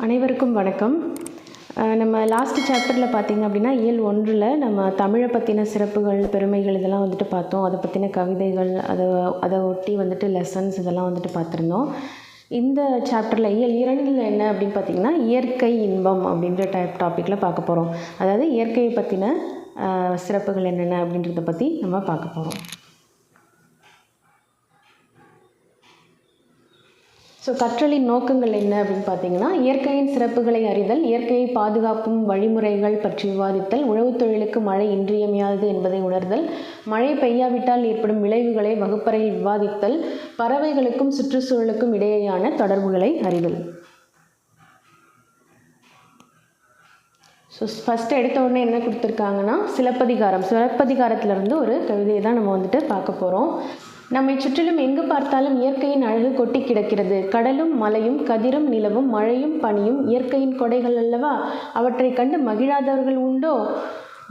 அனைவருக்கும் வணக்கம். நம்ம லாஸ்ட் சாப்டரில் பார்த்திங்க அப்படின்னா இயல் 1ல் நம்ம தமிழை பற்றின சிறப்புகள், பெருமைகள் இதெல்லாம் வந்துட்டு பார்த்தோம். அதை பற்றின கவிதைகள், அதை ஒட்டி வந்துட்டு லெசன்ஸ் இதெல்லாம் வந்துட்டு பார்த்துருந்தோம். இந்த சாப்டரில் இயல் 2ல் என்ன அப்படின்னு பார்த்திங்கன்னா இயற்கை இன்பம் அப்படின்ற டாப்பிக்கில் பார்க்க போகிறோம். அதாவது இயற்கையை பற்றின சிறப்புகள் என்னென்ன அப்படின்றத பற்றி நம்ம பார்க்க போகிறோம். ஸோ கற்றலின் நோக்கங்கள் என்ன அப்படின்னு பார்த்தீங்கன்னா இயற்கையின் சிறப்புகளை அறிதல், இயற்கையை பாதுகாப்பும் வழிமுறைகள் பற்றி விவாதித்தல், உழவுத் தொழிலுக்கு மழை இன்றியமையாதது என்பதை உணர்தல், மழை பெய்யாவிட்டால் ஏற்படும் விளைவுகளை வகுப்பறையில் விவாதித்தல், பறவைகளுக்கும் சுற்றுச்சூழலுக்கும் இடையேயான தொடர்புகளை அறிதல். ஸோ ஃபஸ்ட்டு எடுத்த உடனே என்ன கொடுத்துருக்காங்கன்னா சிலப்பதிகாரத்திலிருந்து ஒரு கவிதையை தான் நம்ம வந்துட்டு பார்க்க போகிறோம். நம்மை சுற்றிலும் எங்கு பார்த்தாலும் இயற்கையின் அழகு கொட்டி கிடக்கிறது. கடலும் மலையும் கதிரும் நிலவும் மழையும் பனியும் இயற்கையின் கொடைகள் அல்லவா? அவற்றை கண்டு மகிழாதவர்கள் உண்டோ?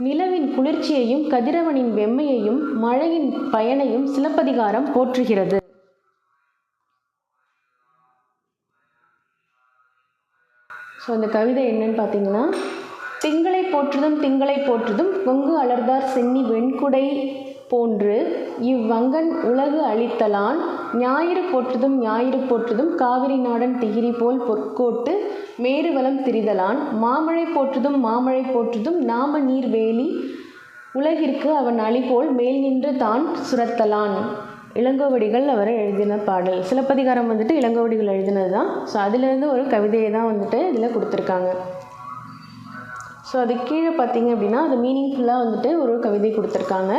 நிலவின் குளிர்ச்சியையும் கதிரவனின் வெம்மையையும் மழையின் பயனையும் சிலப்பதிகாரம் போற்றுகிறது. ஸோ அந்த கவிதை என்னன்னு பார்த்தீங்கன்னா, திங்களை போற்றுதும் கொங்கு அலர்தார் சென்னி வெண்குடை போன்று இவ்வங்கன் உலகு அளித்தலான், ஞாயிறு போற்றுதும் காவிரி நாடன் திகிரி போல் பொற்கோட்டு மேருவலம் திரிதலான், மாமழை போற்றுதும் நாம நீர் வேலி உலகிற்கு அவன் அழிபோல் மேல் நின்று தான் சுரத்தலான். இளங்கோவடிகள் அவர் எழுதின பாடல். சிலப்பதிகாரம் வந்துட்டு இளங்கோவடிகள் எழுதினது தான். ஸோ அதுலேருந்து ஒரு கவிதையை தான் வந்துட்டு இதில் கொடுத்துருக்காங்க. ஸோ அது கீழே பார்த்தீங்க அப்படின்னா அது மீனிங்ஃபுல்லாக வந்துட்டு ஒரு கவிதை கொடுத்துருக்காங்க.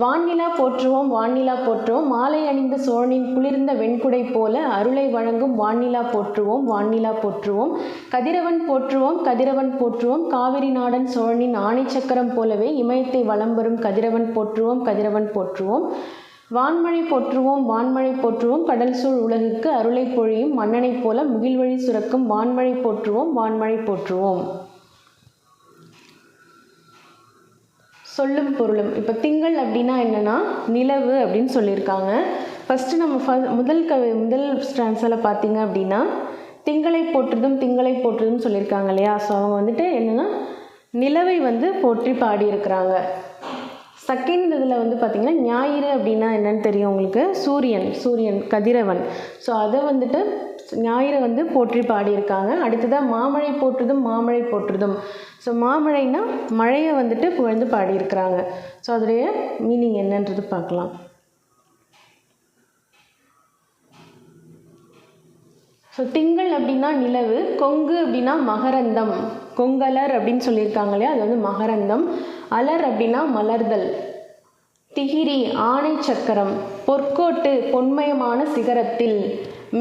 வான்நிலா போற்றுவோம் மாலை அணிந்த சோழனின் குளிர்ந்த வெண்குடை போல அருளை வழங்கும் வான்நிலா போற்றுவோம் கதிரவன் போற்றுவோம் காவிரி நாடன் சோழனின் ஆணை சக்கரம் போலவே இமயத்தை வலம் வரும் கதிரவன் போற்றுவோம் வான்மழை போற்றுவோம் கடல் சூழ் உலகுக்கு அருளை பொழியும் மன்னனைப் போல முகில்வழி சுரக்கும் வான்மழை போற்றுவோம். சொல்லும் பொருளும். இப்போ திங்கள் அப்படின்னா என்னென்னா நிலவு அப்படின்னு சொல்லியிருக்காங்க. ஃபஸ்ட்டு நம்ம முதல் ஸ்டான்ஸில் பார்த்தீங்க அப்படின்னா திங்களை போற்றுதும் சொல்லியிருக்காங்க இல்லையா? ஸோ அவங்க வந்துட்டு என்னென்னா நிலவை வந்து போற்றி பாடியிருக்கிறாங்க. செகண்ட் இதில் வந்து பார்த்திங்கன்னா ஞாயிறு அப்படின்னா என்னன்னு தெரியும் உங்களுக்கு? சூரியன் கதிரவன். ஸோ அதை வந்துட்டு ஞாயிறை வந்து போற்றி பாடியிருக்காங்க. அடுத்ததாக மாமழை போற்றுதும். ஸோ மாமழைனா மழையை வந்துட்டு புகழ்ந்து பாடியிருக்கிறாங்க. ஸோ அதோடைய மீனிங் என்னன்றது பார்க்கலாம். ஸோ திங்கள் அப்படின்னா நிலவு, கொங்கு அப்படின்னா மகரந்தம், கொங்கலர் அப்படின்னு சொல்லியிருக்காங்க இல்லையா? அது வந்து மகரந்தம். அலர் அப்படின்னா மலர்தல், திகிரி ஆணை சக்கரம், பொற்கோட்டு பொன்மயமான சிகரத்தில்,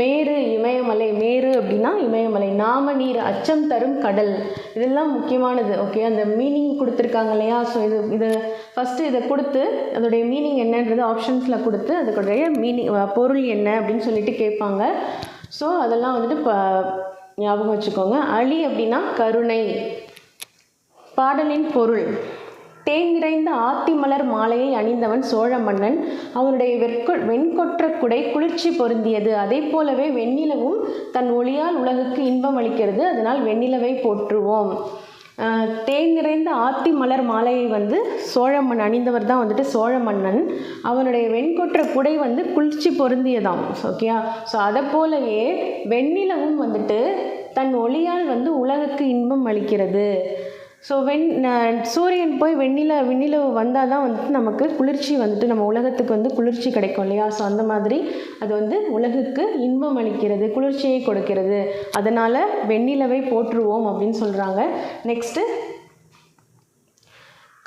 மேரு இமயமலை, மேரு அப்படின்னா இமயமலை, நாம நீர் அச்சம் தரும் கடல். இதெல்லாம் முக்கியமானது. ஓகே, அந்த மீனிங் கொடுத்துருக்காங்க இல்லையா? ஸோ இது ஃபஸ்ட்டு இதை கொடுத்து அதோடைய மீனிங் என்னன்றது ஆப்ஷன்ஸில் கொடுத்து அதுக்குடைய பொருள் என்ன அப்படின்னு சொல்லிட்டு கேட்பாங்க. ஸோ அதெல்லாம் வந்துட்டு ஞாபகம் வச்சுக்கோங்க. அலி அப்படின்னா கருணை. பாடலின் பொருள்: தேன் நிறைந்த ஆத்தி மலர் மாலையை அணிந்தவன் சோழ மன்னன். அவனுடைய வெண்கொற்ற குடை குளிர்ச்சி பொருந்தியது. அதை போலவே வெண்ணிலவும் தன் ஒளியால் உலகுக்கு இன்பம் அளிக்கிறது. அதனால் வெண்ணிலவை போற்றுவோம். தேன் நிறைந்த ஆத்தி மலர் மாலையை வந்து சோழமன் அணிந்தவர் தான் வந்துட்டு சோழ மன்னன். அவனுடைய வெண்கொற்ற குடை வந்து குளிர்ச்சி பொருந்தியதாம். ஓகேயா? ஸோ அதை போலவே வெண்ணிலவும் வந்துட்டு தன் ஒளியால் வந்து உலகுக்கு இன்பம் அளிக்கிறது. ஸோ சூரியன் போய் வெண்ணிலவு வந்தால் தான் வந்துட்டு நமக்கு குளிர்ச்சி வந்துட்டு நம்ம உலகத்துக்கு வந்து குளிர்ச்சி கிடைக்கும் இல்லையா? ஸோ அந்த மாதிரி அது வந்து உலகுக்கு இன்பம் அளிக்கிறது, குளிர்ச்சியை கொடுக்கிறது. அதனால் வெண்ணிலவை போற்றுவோம் அப்படின்னு சொல்கிறாங்க. நெக்ஸ்ட்டு,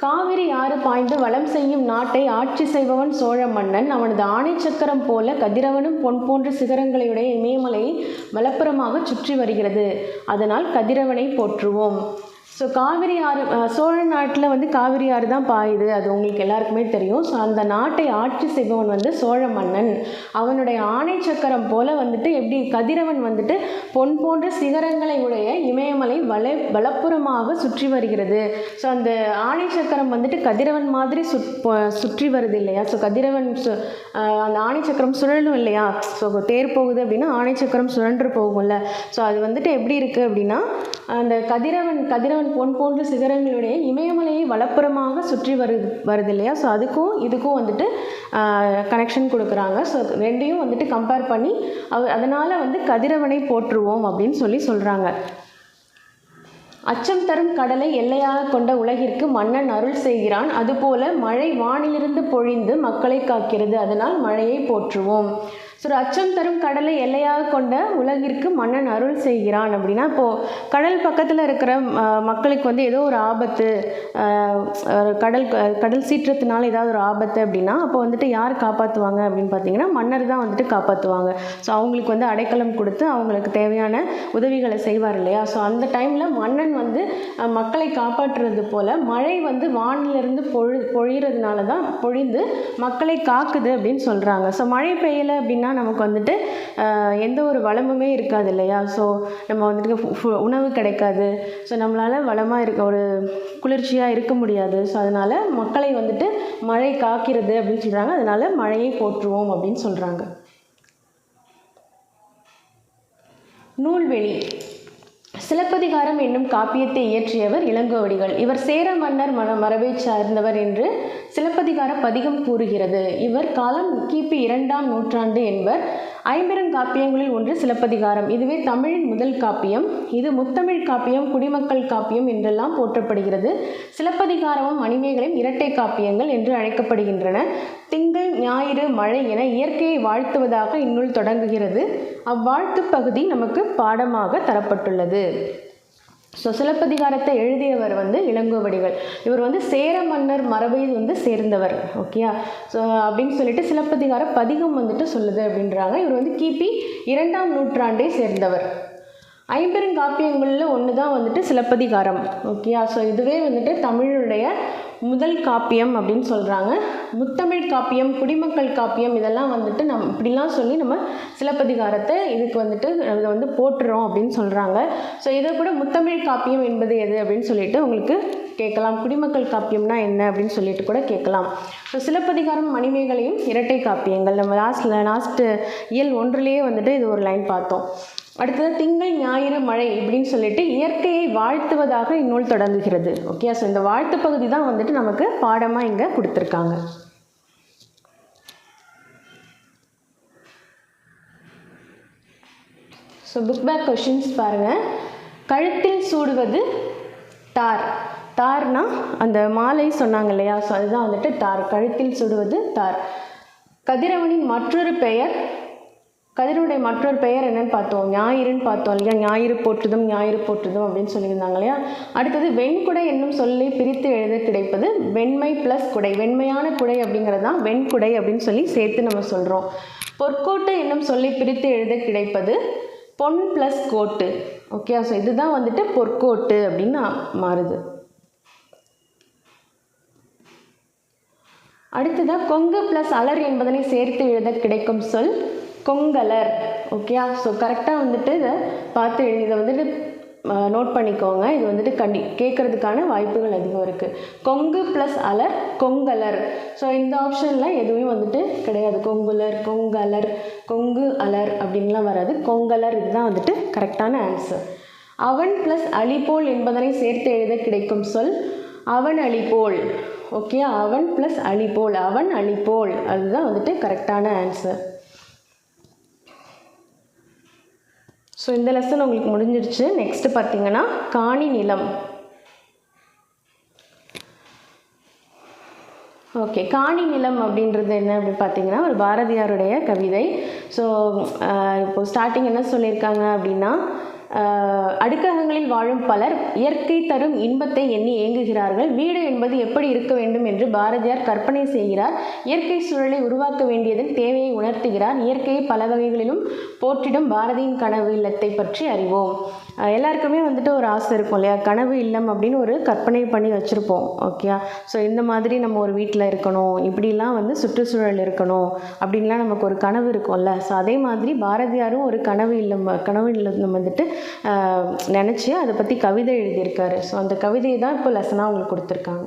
காவிரி ஆறு பாய்ந்து வளம் செய்யும் நாட்டை ஆட்சி செய்பவன் சோழ மன்னன். அவனது ஆணை சக்கரம் போல கதிரவனும் பொன் போன்ற சிகரங்களையுடைய இமயமலையை வலப்புறமாக சுற்றி வருகிறது. அதனால் கதிரவனை போற்றுவோம். ஸோ காவிரி ஆறு சோழ நாட்டில் வந்து காவிரி ஆறு தான் பாயுது, அது உங்களுக்கு எல்லாருக்குமே தெரியும். ஸோ அந்த நாட்டை ஆட்சி செய்பவன் வந்து சோழ மன்னன். அவனுடைய ஆணை சக்கரம் போல் வந்துட்டு எப்படி கதிரவன் வந்துட்டு பொன் போன்ற சிகரங்களை உடைய இமயமலை வலப்புறமாக சுற்றி வருகிறது. ஸோ அந்த ஆணை சக்கரம் வந்துட்டு கதிரவன் மாதிரி சுற்றி வருது இல்லையா. ஸோ கதிரவன் அந்த ஆணை சக்கரம் சுழலும் இல்லையா. ஸோ தேர் போகுது அப்படின்னா ஆணை சக்கரம் சுழன்று போகும்ல. ஸோ அது வந்துட்டு எப்படி இருக்குது அப்படின்னா அந்த கதிரவன் பொன் போன்ற சிகரங்களுடைய இமயமலையை வலப்புறமாக சுற்றி வருது இல்லையா. ஸோ இதுக்கும் வந்துட்டு கனெக்ஷன் கொடுக்குறாங்க. ஸோ ரெண்டையும் வந்துட்டு கம்பேர் பண்ணி அதனால் வந்து கதிரவனை போற்றுவோம் அப்படின்னு சொல்கிறாங்க. அச்சம் தரும் கடலை எல்லையாக கொண்ட உலகிற்கு மன்னன் அருள் செய்கிறான், அதுபோல மழை வானிலிருந்து பொழிந்து மக்களை காக்கிறது, அதனால் மழையை போற்றுவோம். ஸோ அச்சம் தரும் கடலை எல்லையாக கொண்ட உலகிற்கு மன்னன் அருள் செய்கிறான் அப்படின்னா இப்போது கடல் பக்கத்தில் இருக்கிற மக்களுக்கு வந்து ஏதோ ஒரு ஆபத்து, கடல் சீற்றத்தினால ஏதாவது ஒரு ஆபத்து அப்படின்னா அப்போ வந்துட்டு யார் காப்பாற்றுவாங்க அப்படின்னு பார்த்தீங்கன்னா மன்னர் தான் வந்துட்டு காப்பாற்றுவாங்க. ஸோ அவங்களுக்கு வந்து அடைக்கலம் கொடுத்து அவங்களுக்கு தேவையான உதவிகளை செய்வார் இல்லையா. ஸோ அந்த டைமில் மன்னன் வந்து மக்களை காப்பாற்றுறது போல் மழை வந்து வானிலிருந்து பொழிகிறதுனால தான் பொழிந்து மக்களை காக்குது அப்படின்னு சொல்கிறாங்க. ஸோ மழை பெய்யலை அப்படின்னா நமக்கு வந்துட்டு எந்த ஒரு வளமுமே இருக்காது இல்லையா. ஸோ நம்ம வந்துட்டு உணவு கிடைக்காது. ஸோ நம்மளால் வளமாக ஒரு குளிர்ச்சியாக இருக்க முடியாது. ஸோ அதனால் மக்களை வந்துட்டு மழை காக்கிறது அப்படின்னு சொல்கிறாங்க. அதனால் மழையை போற்றுவோம் அப்படின்னு சொல்கிறாங்க. நூல்வெளி. சிலப்பதிகாரம் என்னும் காப்பியத்தை இயற்றியவர் இளங்கோவடிகள். இவர் சேர மன்னர் மரபை சார்ந்தவர் என்று சிலப்பதிகார பதிகம் கூறுகிறது. இவர் காலம் கிபி 2ஆம் நூற்றாண்டு என்பர். ஐம்பெருங்காப்பியங்களில் ஒன்று சிலப்பதிகாரம். இதுவே தமிழின் முதல் காப்பியம். இது முத்தமிழ் காப்பியம், குடிமக்கள் காப்பியம் என்றெல்லாம் போற்றப்படுகிறது. சிலப்பதிகாரமும் மணிமேகலையும் இரட்டை காப்பியங்கள் என்று அழைக்கப்படுகின்றன. திங்கள், ஞாயிறு, மழை என இயற்கையை வாழ்த்துவதாக இந்நூல் தொடங்குகிறது. அவ்வாழ்த்து பகுதி நமக்கு பாடமாக தரப்பட்டுள்ளது. ஸோ சிலப்பதிகாரத்தை எழுதியவர் வந்து இளங்கோவடிகள். இவர் வந்து சேர மன்னர் மரபை வந்து சேர்ந்தவர். ஓகேயா. ஸோ அப்படின்னு சொல்லிட்டு சிலப்பதிகார பதிகம் வந்துட்டு சொல்லுது அப்படின்றாங்க. இவர் வந்து கிபி 2ஆம் நூற்றாண்டை சேர்ந்தவர். ஐம்பெருங்காப்பியங்களில் ஒன்று தான் வந்துட்டு சிலப்பதிகாரம். ஓகேயா. ஸோ இதுவே வந்துட்டு தமிழுடைய முதல் காப்பியம் அப்படின்னு சொல்கிறாங்க. முத்தமிழ் காப்பியம், குடிமக்கள் காப்பியம் இதெல்லாம் வந்துட்டு இப்படிலாம் சொல்லி நம்ம சிலப்பதிகாரத்தை இதுக்கு வந்துட்டு இதை வந்து போட்டுறோம் அப்படின்னு சொல்கிறாங்க. ஸோ இதை கூட முத்தமிழ் காப்பியம் என்பது எது அப்படின்னு சொல்லிட்டு உங்களுக்கு கேட்கலாம். குடிமக்கள் காப்பியம்னா என்ன அப்படின்னு சொல்லிட்டு கூட கேட்கலாம். ஸோ சிலப்பதிகாரம், மணிமேகலையும் இரட்டை காப்பியங்கள். நம்ம லாஸ்ட்டு இயல் 1லேயே வந்துட்டு இது ஒரு லைன் பார்த்தோம். அடுத்தது திங்கள், ஞாயிறு, மழை இப்படின்னு சொல்லிட்டு இயற்கையை வாழ்த்துவதாக இந்நூல் தொடங்குகிறது. ஓகே. ஸோ இந்த வாழ்த்து பகுதி தான் வந்துட்டு நமக்கு பாடமாக இங்கே கொடுத்துருக்காங்க. ஸோ புக் பேக் கொஷின்ஸ் பாருங்கள். கழுத்தில் சூடுவது தார். தார்னா அந்த மாலை சொன்னாங்க இல்லையா. ஸோ அதுதான் வந்துட்டு தார். கழுத்தில் சூடுவது தார். கதிரவனின் மற்றொரு பெயர், கதிரவனுடைய மற்றொரு பெயர் என்னன்னு பார்த்தோம், ஞாயிறுன்னு பார்த்தோம் இல்லையா. ஞாயிறு போற்றுதும், ஞாயிறு போற்றுதும் அப்படின்னு சொல்லியிருந்தாங்க இல்லையா. அடுத்தது வெண்குடை என்னும் சொல்லை பிரித்து எழுத கிடைப்பது வெண்மை ப்ளஸ் குடை. வெண்மையான குடை அப்படிங்கிறது தான் வெண்குடை அப்படின்னு சொல்லி சேர்த்து நம்ம சொல்கிறோம். பொற்கோட்டு என்னும் சொல்லை பிரித்து எழுத கிடைப்பது பொன் ப்ளஸ் கோட்டு. ஓகே. ஸோ இதுதான் வந்துட்டு பொற்கோட்டு அப்படின்னு மாறுது. அடுத்ததாக கொங்கு ப்ளஸ் அலர் என்பதனை சேர்த்து எழுத கிடைக்கும் சொல் கொங்கலர். ஓகே. ஸோ கரெக்டாக வந்துட்டு இதை பார்த்து இதை வந்துட்டு நோட் பண்ணிக்கோங்க. இது வந்துட்டு கேட்குறதுக்கான வாய்ப்புகள் அதிகம் இருக்குது. கொங்கு ப்ளஸ் அலர் கொங்கலர். ஸோ இந்த ஆப்ஷனில் எதுவும் வந்துட்டு கிடையாது. கொங்குலர், கொங்கலர், கொங்கு அலர் அப்படின்லாம் வராது. கொங்கலர் இதுதான் வந்துட்டு கரெக்டான ஆன்சர். அவன் ப்ளஸ் அலிபோல் என்பதனை சேர்த்து எழுத கிடைக்கும் சொல் அவன் அலிபோல். ஓகே. அவன் ப்ளஸ் அலிபோல், அவன் அலிபோல் அதுதான் வந்துட்டு கரெக்டான ஆன்சர். ஸோ இந்த லெசன் உங்களுக்கு முடிஞ்சிருச்சு. நெக்ஸ்ட்டு பார்த்தீங்கன்னா காணி நிலம். ஓகே. காணி நிலம் அப்படின்றது என்ன அப்படின்னு பார்த்தீங்கன்னா ஒரு பாரதியாருடைய கவிதை. ஸோ இப்போது ஸ்டார்டிங் என்ன சொல்லியிருக்காங்க அப்படின்னா அடுக்ககங்களில் வாழும் பலர் இயற்கை தரும் இன்பத்தை எண்ணி ஏங்குகிறார்கள். வீடு என்பது எப்படி இருக்க வேண்டும் என்று பாரதியார் கற்பனை செய்கிறார். இயற்கை சூழலை உருவாக்க வேண்டியதன் தேவையை உணர்த்துகிறார். இயற்கையை பல வகைகளிலும் போற்றிடும் பாரதியின் கனவு இல்லத்தை பற்றி அறிவோம். எல்லாருக்குமே வந்துட்டு ஒரு ஆசை இருக்கும் இல்லையா, கனவு இல்லம் அப்படின்னு ஒரு கற்பனை பண்ணி வச்சுருப்போம். ஓகே, ஸோ இந்த மாதிரி நம்ம ஒரு வீட்டில் இருக்கணும், இப்படிலாம் வந்து சுற்றுச்சூழல் இருக்கணும் அப்படின்லாம் நமக்கு ஒரு கனவு இருக்கும்ல. ஸோ அதே மாதிரி பாரதியாரும் ஒரு கனவு இல்லம் வந்துட்டு நினச்சி அதை பற்றி கவிதை எழுதியிருக்காரு. ஸோ அந்த கவிதையை தான் இப்போ லெசனாக அவங்களுக்கு கொடுத்துருக்காங்க.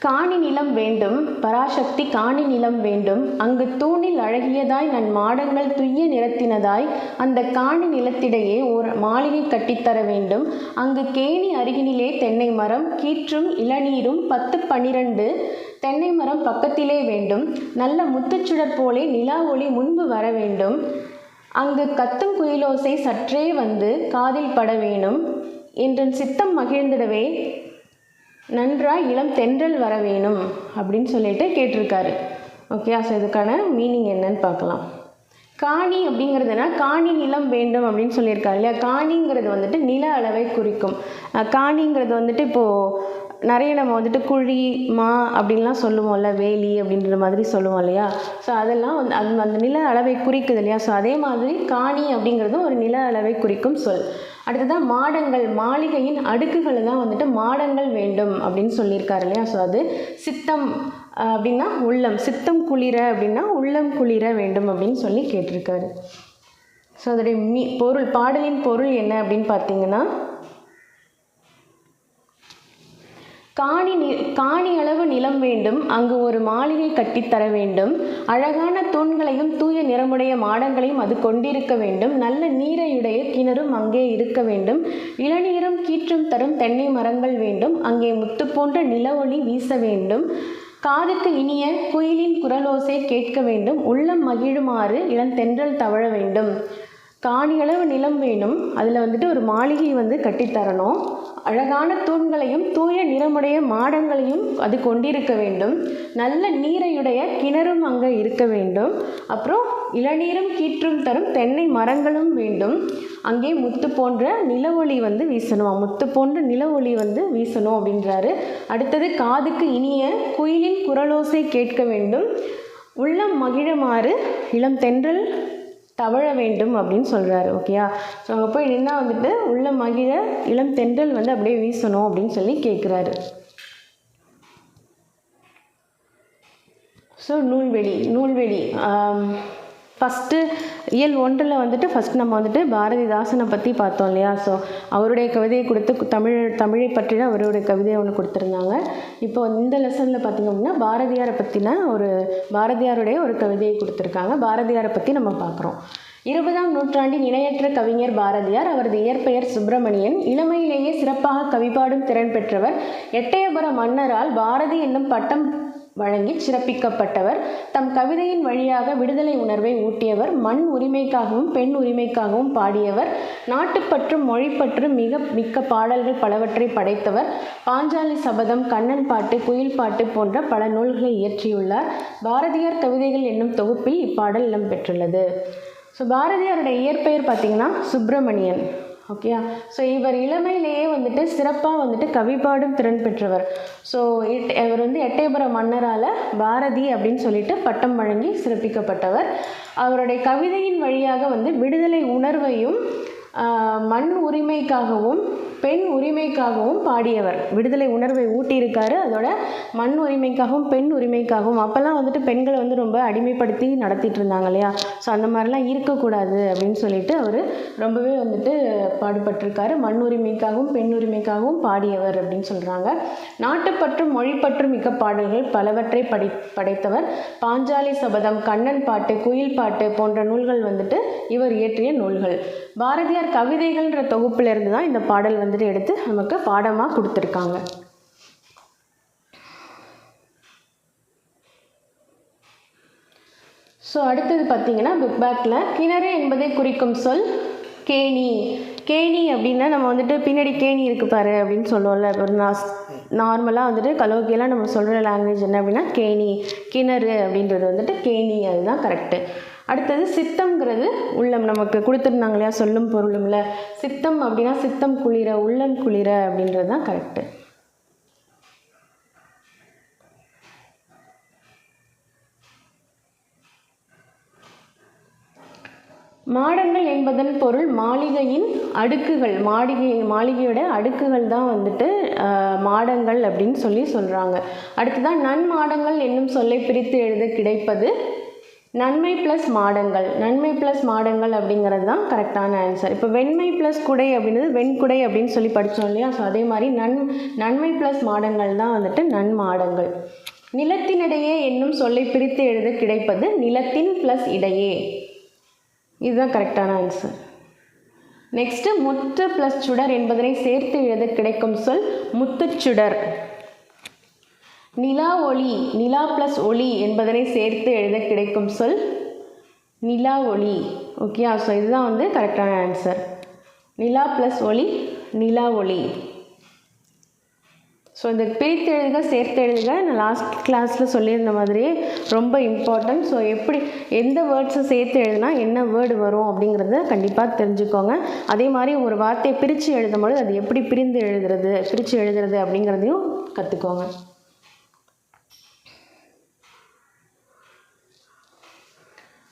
காணி நிலம் வேண்டும் பராசக்தி காணி நிலம் வேண்டும், அங்கு தூணில் அழகியதாய் நன் மாடங்கள் துய்ய நிறத்தினதாய், அந்த காணி நிலத்திடையே ஓர் மாளிகை கட்டித்தர வேண்டும், அங்கு கேணி அருகினிலே தென்னை மரம் கீற்றும் இளநீரும் 10-12 தென்னை மரம் பக்கத்திலே வேண்டும், நல்ல முத்துச்சுடர் போலே நிலா ஒளி முன்பு வர வேண்டும், அங்கு கத்தும் குயிலோசை சற்றே வந்து காதில் பட வேணும், என்று சித்தம் மகிழ்ந்திடவே நன்றாய் இளம் தென்றல் வர வேணும் அப்படின்னு சொல்லிட்டு கேட்டிருக்காரு. ஓகே, ஸோ இதுக்கான மீனிங் என்னன்னு பார்க்கலாம். காணி அப்படிங்கிறதுனா காணி நிலம் வேண்டும் அப்படின்னு சொல்லியிருக்காரு இல்லையா. காணிங்கிறது வந்துட்டு நில அளவை குறிக்கும். காணிங்கிறது வந்துட்டு இப்போது நிறைய நம்ம வந்துட்டு குழி மா அப்படின்லாம் சொல்லுவோம்ல, வேலி அப்படின்ற மாதிரி சொல்லுவோம் இல்லையா. ஸோ அதெல்லாம் அந்த நில அளவை குறிக்குது இல்லையா. ஸோ அதே மாதிரி காணி அப்படிங்கிறதும் ஒரு நில அளவை குறிக்கும் சொல். அடுத்ததான் மாடங்கள், மாளிகையின் அடுக்குகளை தான் வந்துட்டு மாடங்கள் வேண்டும் அப்படின்னு சொல்லியிருக்காரு இல்லையா. ஸோ அது சித்தம் அப்படின்னா உள்ளம், சித்தம் குளிர அப்படின்னா உள்ளம் குளிர வேண்டும் அப்படின்னு சொல்லி கேட்டிருக்காரு. ஸோ அதோடைய பொருள், பாடலின் பொருள் என்ன அப்படின்னு பார்த்தீங்கன்னா, காணி அளவு நிலம் வேண்டும், அங்கு ஒரு மாளிகை கட்டித்தர வேண்டும், அழகான தூண்களையும் தூய நிறமுடைய மாடங்களையும் அது கொண்டிருக்க வேண்டும், நல்ல நீரையுடைய கிணறும் அங்கே இருக்க வேண்டும், இளநீரும் கீற்றும் தரும் தென்னை மரங்கள் வேண்டும், அங்கே முத்து போன்ற நில ஒளி வீச வேண்டும், காதுக்கு இனிய குயிலின் குரலோசை கேட்க வேண்டும், உள்ளம் மகிழுமாறு இளந்தென்றல் தவழ வேண்டும். காணியளவு நிலம் வேணும், அதில் வந்துட்டு ஒரு மாளிகை வந்து கட்டித்தரணும், அழகான தூண்களையும் தூய நிறமுடைய மாடங்களையும் அது கொண்டிருக்க வேண்டும், நல்ல நீரையுடைய கிணறும் அங்கே இருக்க வேண்டும், அப்புறம் இளநீரும் கீற்றும் தரும் தென்னை மரங்களும் வேண்டும், அங்கே முத்து போன்ற நில ஒளி வந்து வீசணும், முத்து போன்ற நில ஒளி வந்து வீசணும் அப்படின்றாரு. அடுத்தது காதுக்கு இனிய குயிலின் குரலோசை கேட்க வேண்டும், உள்ளம் மகிழுமாறு இளம் தென்றல் தவழ வேண்டும் அப்படின்னு சொல்கிறாரு. ஓகேயா. ஸோ அங்கே போய் நின்னா வந்துட்டு உள்ள மகிழ இளம் தென்றல் வந்து அப்படியே வீசணும் அப்படின்னு சொல்லி கேட்குறாரு. ஸோ நூல்வெளி ஃபஸ்ட்டு இயல் 1 வந்துட்டு ஃபஸ்ட் நம்ம வந்துட்டு பாரதிதாசனை பற்றி பார்த்தோம் இல்லையா. ஸோ அவருடைய கவிதையை கொடுத்து தமிழை பற்றின அவருடைய கவிதையை ஒன்று கொடுத்துருந்தாங்க. இப்போ இந்த லெசனில் பார்த்திங்க அப்படின்னா பாரதியாருடைய ஒரு கவிதையை கொடுத்துருக்காங்க. பாரதியாரை பற்றி நம்ம பார்க்குறோம். 20ஆம் நூற்றாண்டின் இணையற்ற கவிஞர் பாரதியார். அவரது இயற்பெயர் சுப்பிரமணியன். இளமையிலேயே சிறப்பாக கவிபாடும் திறன் பெற்றவர். எட்டயபுர மன்னரால் பாரதி என்னும் பட்டம் வழங்கி சிறப்பிக்கப்பட்டவர். தம் கவிதையின் வழியாக விடுதலை உணர்வை ஊட்டியவர். மண் உரிமைக்காகவும் பெண் உரிமைக்காகவும் பாடியவர். நாட்டுப்பற்றும் மொழிப்பற்றும் மிக்க பாடல்கள் பலவற்றை படைத்தவர். பாஞ்சாலி சபதம், கண்ணன் பாட்டு, குயில் பாட்டு போன்ற பல நூல்களை இயற்றியுள்ளார். பாரதியார் கவிதைகள் என்னும் தொகுப்பில் இப்பாடல் இடம்பெற்றுள்ளது. ஸோ பாரதியாருடைய இயற்பெயர் பார்த்திங்கன்னா சுப்பிரமணியன். ஓகேயா. ஸோ இவர் இளமையிலேயே வந்துட்டு சிறப்பாக வந்துட்டு கவிபாடும் திறன் பெற்றவர். ஸோ இவர் வந்து எட்டயபுர மன்னரால் பாரதி அப்படின்னு சொல்லிட்டு பட்டம் வழங்கி சிறப்பிக்கப்பட்டவர். அவருடைய கவிதையின் வழியாக வந்து விடுதலை உணர்வையும் மண் உரிமைக்காகவும் பெண் உரிமைக்காகவும் பாடியவர். விடுதலை உணர்வை ஊட்டியிருக்காரு. அதோட மண் உரிமைக்காகவும் பெண் உரிமைக்காகவும், அப்போல்லாம் வந்துட்டு பெண்களை வந்து ரொம்ப அடிமைப்படுத்தி நடத்திட்டு இருந்தாங்க இல்லையா. ஸோ அந்த மாதிரிலாம் இருக்கக்கூடாது அப்படின்னு சொல்லிட்டு அவர் ரொம்பவே வந்துட்டு பாடுபட்டிருக்காரு. மண் உரிமைக்காகவும் பெண் உரிமைக்காகவும் பாடியவர் அப்படின்னு சொல்கிறாங்க. நாட்டுப்பற்றும் மொழிப்பற்றும் மிக்க பாடல்கள் பலவற்றை படைத்தவர். பாஞ்சாலி சபதம், கண்ணன் பாட்டு, குயில் பாட்டு போன்ற நூல்கள் வந்துட்டு இவர் இயற்றிய நூல்கள். பாரதியார் கவிதைகள்ன்ற தொகுப்பிலிருந்து தான் இந்த பாடல் வந்துட்டு எடுத்து நமக்கு பாடமாக கொடுத்துருக்காங்க. ஸோ அடுத்தது பார்த்தீங்கன்னா புக் பேக்கில் கிணறு என்பதை குறிக்கும் சொல் கேணி. கேணி அப்படின்னா நம்ம வந்துட்டு பின்னாடி கேணி இருக்கு பாரு அப்படின்னு சொல்லுவோம்ல. ஒரு நார்மலாக வந்துட்டு கலோக்கியெல்லாம் நம்ம சொல்கிற லாங்குவேஜ் என்ன அப்படின்னா கேணி, கிணறு அப்படின்றது வந்துட்டு கேணி, அதுதான் கரெக்டு. அடுத்தது சித்தம்ங்கிறது உள்ளம், நமக்கு கொடுத்துருந்தாங்க இல்லையா சொல்லும் பொருளும்ல. சித்தம் அப்படின்னா சித்தம் குளிர, உள்ளம் குளிர அப்படின்றது தான் கரெக்டு. மாடங்கள் என்பதன் பொருள் மாளிகையின் அடுக்குகள், மாளிகையோட அடுக்குகள் தான் வந்துட்டு மாடங்கள் அப்படின்னு சொல்கிறாங்க. அடுத்ததான் நன்மாடங்கள் என்னும் சொல்லை பிரித்து எழுத கிடைப்பது நன்மை ப்ளஸ் மாடங்கள். நன்மை ப்ளஸ் மாடங்கள் அப்படிங்கிறது தான் கரெக்டான ஆன்சர். இப்போ வெண்மை ப்ளஸ் குடை அப்படின்றது வெண்குடை அப்படின்னு சொல்லி படித்தோம் இல்லையா. ஸோ அதே மாதிரி நன்மை ப்ளஸ் மாடங்கள் தான் வந்துட்டு நன்மாடங்கள். நிலத்தினிடையே என்னும் சொல்லை பிரித்து எழுத கிடைப்பது நிலத்தின் ப்ளஸ் இடையே, இதுதான் கரெக்டான ஆன்சர். நெக்ஸ்ட்டு முத்து ப்ளஸ் சுடர் என்பதனை சேர்த்து எழுத கிடைக்கும் சொல் முத்துச்சுடர். நிலா ஒளி, நிலா ப்ளஸ் ஒளி என்பதனை சேர்த்து எழுத கிடைக்கும் சொல் நிலா ஒளி. ஓகே, ஸோ இதுதான் வந்து கரெக்டான ஆன்சர். நிலா ப்ளஸ் ஒளி, நிலா ஒளி. ஸோ இந்த பிரித்து எழுதுக சேர்த்து எழுதுக நான் லாஸ்ட் கிளாஸில் சொல்லியிருந்த மாதிரியே ரொம்ப இம்பார்ட்டன்ட். ஸோ எப்படி எந்த வேர்ட்ஸை சேர்த்து எழுதுனா என்ன வேர்டு வரும் அப்படிங்கிறத கண்டிப்பாக தெரிஞ்சுக்கோங்க. அதே மாதிரி ஒரு வார்த்தையை பிரித்து எழுதும்போது அது எப்படி பிரித்து எழுதுறது அப்படிங்கிறதையும் கற்றுக்கோங்க.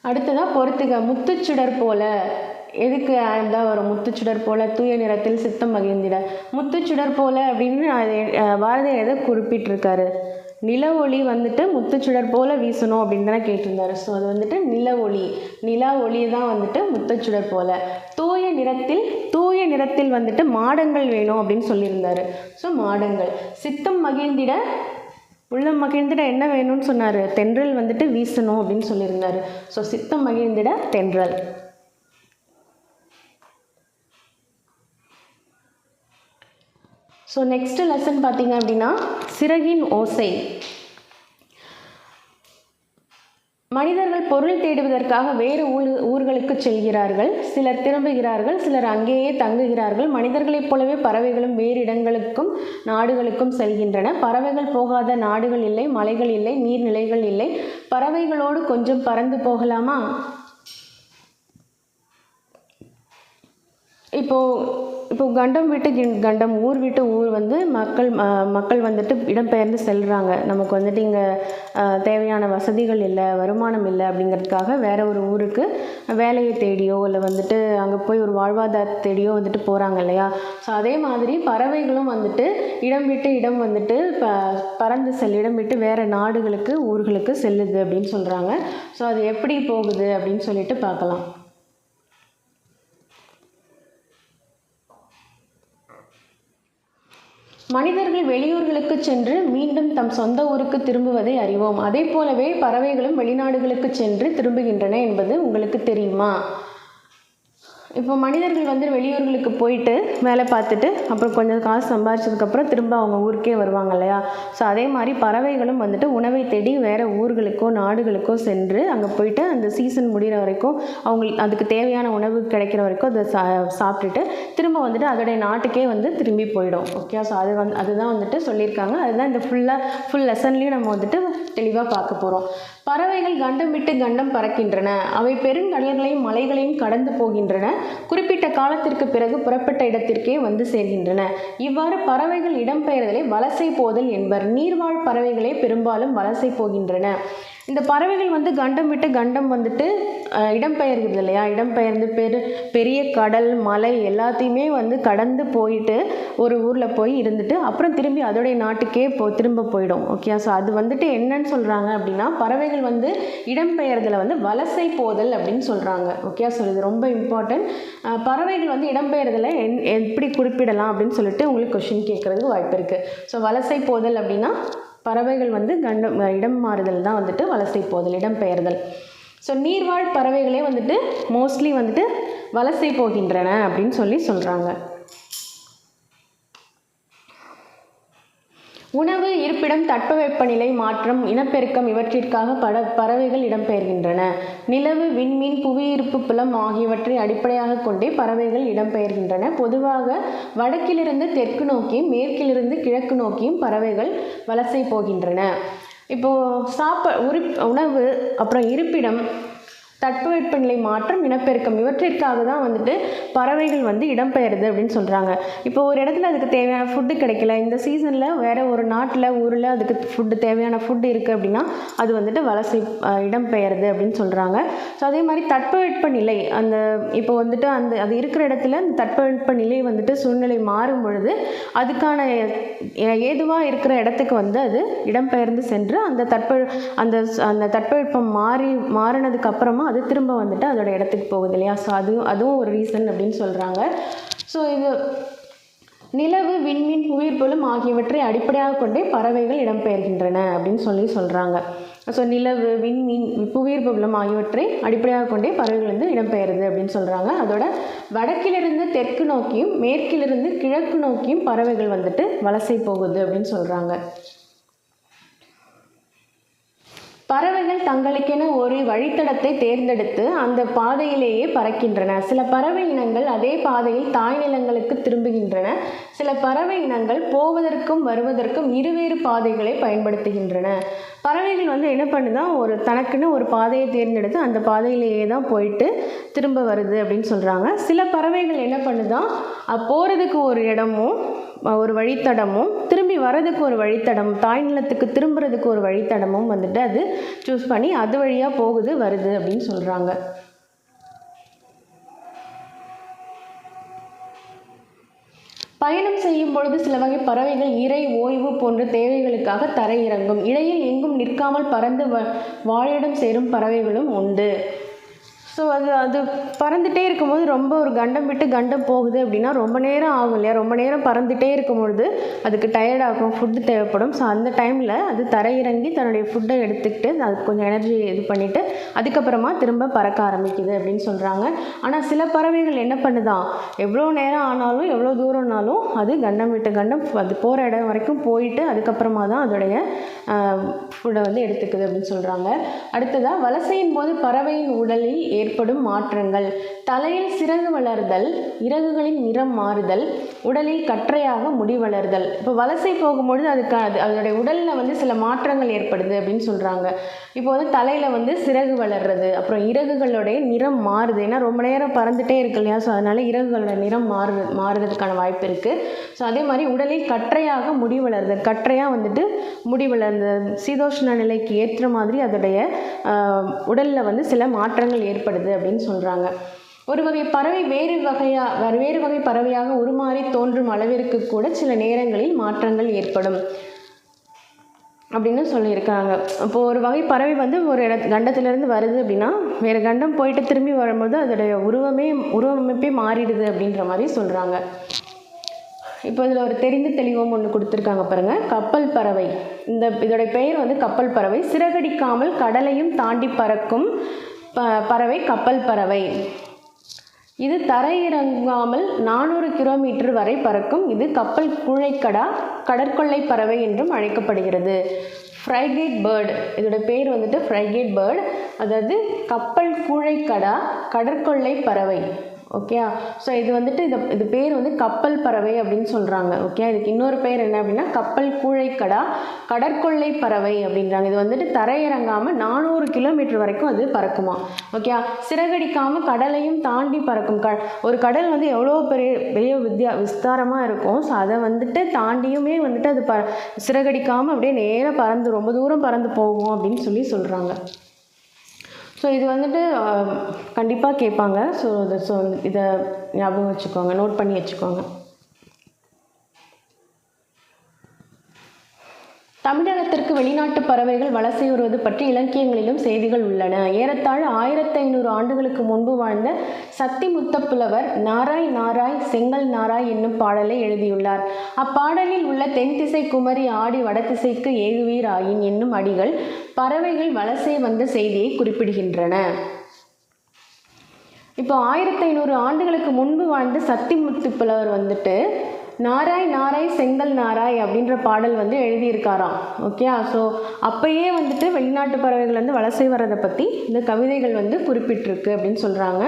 அடுத்ததாக பொறுத்துக. முத்துச்சுடர் போல, எதுக்கு தான் வரும் முத்துச்சுடர் போல? தூய நிறத்தில் சித்தம் மகிழ்ந்திட. முத்துச்சுடர் போல அப்படின்னு பாரதி எதை குறிப்பிட்டிருக்காரு? நில ஒளி வந்துட்டு முத்துச்சுடர் போல வீசணும் அப்படின்னு தானே கேட்டிருந்தாரு. ஸோ அது வந்துட்டு நில ஒளி, நிலா ஒளி தான் வந்துட்டு முத்துச்சுடர் போல. தூய நிறத்தில் வந்துட்டு மாடங்கள் வேணும் அப்படின்னு சொல்லியிருந்தாரு. ஸோ மாடங்கள். சித்தம் மகிழ்ந்திட, உள்ளம் மகிழ்ந்திட என்ன வேணும்னு சொன்னார்? தென்றல் வந்துட்டு வீசணும் அப்படின்னு சொல்லியிருந்தார். ஸோ சித்தம் மகிழ்ந்திட தென்றல். ஸோ நெக்ஸ்ட் லெசன் பார்த்தீங்க அப்படின்னா சிறகின் ஓசை. மனிதர்கள் பொருள் தேடுவதற்காக வேறு ஊர்களுக்கு செல்கிறார்கள். சிலர் திரும்புகிறார்கள், சிலர் அங்கேயே தங்குகிறார்கள். மனிதர்களைப் போலவே பறவைகளும் வேறு இடங்களுக்கும் நாடுகளுக்கும் செல்கின்றன. பறவைகள் போகாத நாடுகள் இல்லை, மலைகள் இல்லை, நீர்நிலைகள் இல்லை. பறவைகளோடு கொஞ்சம் பறந்து போகலாமா? இப்போ கண்டம் விட்டு கண்டம், ஊர் விட்டு ஊர் வந்து மக்கள் வந்துட்டு இடம்பெயர்ந்து செல்கிறாங்க. நமக்கு வந்துட்டு இங்கே தேவையான வசதிகள் இல்லை, வருமானம் இல்லை அப்படிங்கிறதுக்காக வேற ஒரு ஊருக்கு வேலையை தேடியோ இல்லை வந்துட்டு அங்கே போய் ஒரு வாழ்வாதாரத்தை தேடியோ வந்துட்டு போகிறாங்க இல்லையா. ஸோ அதே மாதிரி பறவைகளும் வந்துட்டு இடம் விட்டு இடம் வந்துட்டு பறந்து இடம் விட்டு வேறு நாடுகளுக்கு ஊர்களுக்கு செல்லுது அப்படின்னு சொல்கிறாங்க. ஸோ அது எப்படி போகுது அப்படின்னு சொல்லிட்டு பார்க்கலாம். மனிதர்கள் வெளியூர்களுக்கு சென்று மீண்டும் தம் சொந்த ஊருக்கு திரும்புவதை அறிவோம். அதே போலவே பறவைகளும் வெளிநாடுகளுக்கு சென்று திரும்புகின்றன என்பது உங்களுக்கு தெரியுமா? இப்போ மனிதர்கள் வந்து வெளியூர்களுக்கு போயிட்டு வேலை பார்த்துட்டு அப்புறம் கொஞ்சம் காசு சம்பாதிச்சதுக்கப்புறம் திரும்ப அவங்க ஊருக்கே வருவாங்க இல்லையா. ஸோ அதே மாதிரி பறவைகளும் வந்துட்டு உணவை தேடி வேறு ஊர்களுக்கோ நாடுகளுக்கோ சென்று அங்கே போயிட்டு அந்த சீசன் முடிகிற வரைக்கும் அவங்களுக்கு அதுக்கு தேவையான உணவு கிடைக்கிற வரைக்கும் அதை சாப்பிட்டுட்டு திரும்ப வந்துட்டு அதோடைய நாட்டுக்கே வந்து திரும்பி போயிடும். ஓகே, ஸோ அதுதான் வந்துட்டு சொல்லியிருக்காங்க. அதுதான் இந்த ஃபுல் லெசன்லேயும் நம்ம வந்துட்டு தெளிவாக பார்க்க போகிறோம். பறவைகள் கண்டம் விட்டு கண்டம் பறக்கின்றன. அவை பெருங்கடல்களையும் மலைகளையும் கடந்து போகின்றன. குறிப்பிட்ட காலத்திற்கு பிறகு புறப்பட்ட இடத்திற்கே வந்து சேர்கின்றன. இவ்வாறு பறவைகள் இடம்பெயர்தலை வலசை போதல் என்பர். நீர்வாழ் பறவைகளே பெரும்பாலும் வலசை போகின்றன. இந்த பறவைகள் வந்து கண்டம் விட்டு கண்டம் வந்துட்டு இடம்பெயர்கிறது இல்லையா. இடம்பெயர்ந்து பெரிய கடல் மலை எல்லாத்தையுமே வந்து கடந்து போயிட்டு ஒரு ஊரில் போய் இருந்துட்டு அப்புறம் திரும்பி அதோடைய நாட்டுக்கே திரும்ப போயிடும். ஓகே, ஸோ அது வந்துட்டு என்னன்னு சொல்கிறாங்க அப்படின்னா பறவைகள் வந்து இடம்பெயர்தலை வந்து வலசை போதல் அப்படின்னு சொல்கிறாங்க. ஓகே, ஸோ இது ரொம்ப இம்பார்ட்டன்ட். பறவைகள் வந்து இடம்பெயர்தலை எப்படி குறிப்பிடலாம் அப்படின்னு சொல்லிட்டு உங்களுக்கு கொஷின் கேட்குறதுக்கு வாய்ப்பு இருக்குது. ஸோ வலசை போதல் அப்படின்னா பறவைகள் வந்து இடம் மாறுதல் தான் வந்துட்டு வலசை போதல், இடம்பெயர்தல். ஸோ நீர்வாழ் பறவைகளே வந்துட்டு மோஸ்ட்லி வந்துட்டு வலசை போகின்றன அப்படின்னு சொல்கிறாங்க. உணவு, இருப்பிடம், தட்பவெப்பநிலை மாற்றம், இனப்பெருக்கம் இவற்றிற்காக பறவைகள் இடம்பெயர்கின்றன. நிலவு, விண்மீன், புவியீர்ப்பு புலம் ஆகியவற்றை அடிப்படையாக கொண்டே பறவைகள் இடம்பெயர்கின்றன. பொதுவாக வடக்கிலிருந்து தெற்கு நோக்கியும் மேற்கிலிருந்து கிழக்கு நோக்கியும் பறவைகள் வலசை போகின்றன. இப்போது உணவு, அப்புறம் இருப்பிடம், தட்பவெப்பநிலை மாற்றம், இனப்பெருக்கம் இவற்றிற்காக தான் வந்துட்டு பறவைகள் வந்து இடம்பெயருது அப்படின்னு சொல்கிறாங்க. இப்போ ஒரு இடத்துல அதுக்கு தேவையான ஃபுட்டு கிடைக்கல, இந்த சீசனில் வேறு ஒரு நாட்டில் ஊரில் அதுக்கு தேவையான ஃபுட்டு இருக்குது அப்படின்னா அது வந்துட்டு வலசை இடம்பெயருது அப்படின்னு சொல்கிறாங்க. ஸோ அதே மாதிரி தட்பவெப்பநிலை இப்போ வந்துட்டு அது இருக்கிற இடத்துல அந்த தட்பவெப்பநிலை வந்துட்டு சூழ்நிலை மாறும் பொழுது அதுக்கான ஏதுவாக இருக்கிற இடத்துக்கு வந்து அது இடம்பெயர்ந்து சென்று அந்த தட்பவெப்பம் மாறினதுக்கு அப்புறமா அது திரும்ப வந்துட்டு அதோட இடத்துக்கு போகுது இல்லையா. ஸோ அதுவும் ஒரு ரீசன் அப்படின்னு சொல்கிறாங்க. ஸோ இது நிலவு, விண்மீன், புவியீர்ப்புலம் ஆகியவற்றை அடிப்படையாக கொண்டே பறவைகள் இடம்பெயர்கின்றன அப்படின்னு சொல்கிறாங்க. ஸோ நிலவு, விண்மீன், புவியீர்ப்புலம் ஆகியவற்றை அடிப்படையாக கொண்டே பறவைகள் வந்து இடம்பெயருது அப்படின்னு சொல்கிறாங்க. அதோட வடக்கிலிருந்து தெற்கு நோக்கியும் மேற்கிலிருந்து கிழக்கு நோக்கியும் பறவைகள் வந்துட்டு வலசை போகுது அப்படின்னு சொல்கிறாங்க. பறவைகள் தங்களுக்கென ஒரு வழித்தடத்தை தேர்ந்தெடுத்து அந்த பாதையிலேயே பறக்கின்றன. சில பறவை இனங்கள் அதே பாதையில் தாய் நிலங்களுக்கு திரும்புகின்றன. சில பறவை இனங்கள் போவதற்கும் வருவதற்கும் இருவேறு பாதைகளை பயன்படுத்துகின்றன. பறவைகள் வந்து என்ன பண்ணுதான், தனக்குன்னு ஒரு பாதையை தேர்ந்தெடுத்து அந்த பாதையிலேயே தான் போயிட்டு திரும்ப வருது அப்படின்னு சொல்கிறாங்க. சில பறவைகள் என்ன பண்ணுதான், போகிறதுக்கு ஒரு இடமும் ஒரு வழித்தடமும் திரும்பி வர்றதுக்கு ஒரு வழித்தடம், தாய் நிலத்துக்கு திரும்புறதுக்கு ஒரு வழித்தடமும் வந்துட்டு அது சூஸ் பண்ணி அது வழியாக போகுது வருது அப்படின்னு சொல்கிறாங்க. பயணம் செய்யும் பொழுது சில வகை பறவைகள் இறை, ஓய்வு போன்ற தேவைகளுக்காக தரை இறங்கும். இடையில் எங்கும் நிற்காமல் பறந்து வாழிடம் சேரும் பறவைகளும் உண்டு. ஸோ அது பறந்துகிட்டே இருக்கும்போது ரொம்ப ஒரு கண்டம் விட்டு கண்டம் போகுது அப்படின்னா ரொம்ப நேரம் ஆகும் இல்லையா. ரொம்ப நேரம் பறந்துகிட்டே இருக்கும்பொழுது அதுக்கு டயர்டாகும், ஃபுட்டு தேவைப்படும். ஸோ அந்த டைமில் அது தரையிறங்கி தன்னுடைய ஃபுட்டை எடுத்துக்கிட்டு அதுக்கு கொஞ்சம் எனர்ஜி இது பண்ணிவிட்டு அதுக்கப்புறமா திரும்ப பறக்க ஆரம்பிக்குது அப்படின்னு சொல்கிறாங்க. ஆனால் சில பறவைகள் என்ன பண்ணுதான், எவ்வளோ நேரம் ஆனாலும் எவ்வளோ தூரம்னாலும் அது கண்டம் விட்டு கண்டம் அது போகிற இடம் வரைக்கும் போயிட்டு அதுக்கப்புறமா தான் அதோடைய ஃபுட்டை வந்து எடுத்துக்குது அப்படின்னு சொல்கிறாங்க. அடுத்ததாக வலசையின் போது பறவையின் உடலில் ஏற்படும் மாற்றங்கள். தலையில் சிறகு வளர்தல், இறகுகளின் நிறம் மாறுதல், உடலில் கற்றையாக முடி வளர்தல். இப்போ வலசை போகும்பொழுது அதோடைய உடலில் வந்து சில மாற்றங்கள் ஏற்படுது அப்படின்னு சொல்கிறாங்க. இப்போ வந்து தலையில் வந்து சிறகு வளர்றது, அப்புறம் இறகுகளுடைய நிறம் மாறுது. ஏன்னா ரொம்ப நேரம் பறந்துகிட்டே இருக்கு இல்லையா. ஸோ அதனால் இறகுகளோட நிறம் மாறுறதுக்கான வாய்ப்பு இருக்குது. ஸோ அதே மாதிரி உடலில் கற்றையாக முடி வளர்தல், கற்றையாக வந்துட்டு முடி வளர்ந்த சீதோஷ்ண நிலைக்கு ஏற்ற மாதிரி அதோடைய உடலில் வந்து சில மாற்றங்கள் ஏற்படுது அப்படின்னு சொல்கிறாங்க. ஒரு வகை பறவை வேறு வகை பறவையாக உருமாறி தோன்றும் அளவிற்கு கூட சில நேரங்களில் மாற்றங்கள் ஏற்படும் அப்படின்னு சொல்லியிருக்காங்க. இப்போது ஒரு வகை பறவை வந்து ஒரு கண்டத்திலேருந்து வருது அப்படின்னா வேறு கண்டம் போயிட்டு திரும்பி வரும்போது அதோடைய உருவமைப்பே மாறிடுது அப்படின்ற மாதிரி சொல்கிறாங்க. இப்போ இதில் ஒரு தெரிந்து தெளிவும் ஒன்று கொடுத்துருக்காங்க பாருங்கள். கப்பல் பறவை, இதோடைய பெயர் வந்து கப்பல் பறவை. சிறகடிக்காமல் கடலையும் தாண்டி பறக்கும் பறவை கப்பல் பறவை. இது தரையிறங்காமல் 400 கிலோமீட்டர் வரை பறக்கும். இது கப்பல் கூழைக்கடா, கடற்கொள்ளை பறவை என்றும் அழைக்கப்படுகிறது. ஃப்ரைகேட் பேர்டு, இதோட பேர் வந்துட்டு ஃப்ரைகேட் பேர்டு, அதாவது கப்பல் கூழைக்கடா, கடற்கொள்ளை பறவை. ஓகே. ஸோ இது வந்துட்டு இது பேர் வந்து கப்பல் பறவை அப்படின்னு சொல்கிறாங்க. ஓகே. இதுக்கு இன்னொரு பேர் என்ன அப்படின்னா கப்பல் கூழைக்கடா, கடற்கொள்ளை பறவை அப்படின்றாங்க. இது வந்துட்டு தரையிறங்காமல் 400 கிலோமீட்டர் வரைக்கும் அது பறக்குமா. ஓகே. சிறகடிக்காமல் கடலையும் தாண்டி பறக்கும். ஒரு கடல் வந்து எவ்வளோ பெரிய விஸ்தாரமாக இருக்கும். ஸோ அதை வந்துட்டு தாண்டியுமே வந்துட்டு அது சிறகடிக்காமல் அப்படியே நேராக ரொம்ப தூரம் பறந்து போகும் அப்படின்னு சொல்கிறாங்க. ஸோ இது வந்துட்டு கண்டிப்பாக கேட்பாங்க. ஸோ இதை ஞாபகம் வச்சுக்கோங்க, நோட் பண்ணி வச்சுக்கோங்க. தமிழகத்திற்கு வெளிநாட்டு பறவைகள் வலசை வருவது பற்றி இலக்கியங்களிலும் செய்திகள் உள்ளன. ஏறத்தாழ 1500 ஆண்டுகளுக்கு முன்பு வாழ்ந்த சத்திமுத்தப்புலவர் நாராய் நாராய் செங்கல் நாராய் என்னும் பாடலை எழுதியுள்ளார். அப்பாடலில் உள்ள தென்திசை குமரி ஆடி வடதிசைக்கு ஏகுவீர் ஆயின் என்னும் அடிகள் பறவைகள் வலசை வந்த செய்தியை குறிப்பிடுகின்றன. இப்போ 1500 ஆண்டுகளுக்கு முன்பு வாழ்ந்த சத்திமுத்துப்புலவர் வந்துட்டு நாராய் நாராய் செங்கல் நாராய் அப்படின்ற பாடல் வந்து எழுதியிருக்காராம். ஓகே, ஸோ அப்பயே வந்துட்டு வெளிநாட்டு பறவைகள் வந்து வலசை வர்றதை பற்றி இந்த கவிதைகள் வந்து குறிப்பிட்டிருக்கு அப்படின்னு சொல்கிறாங்க.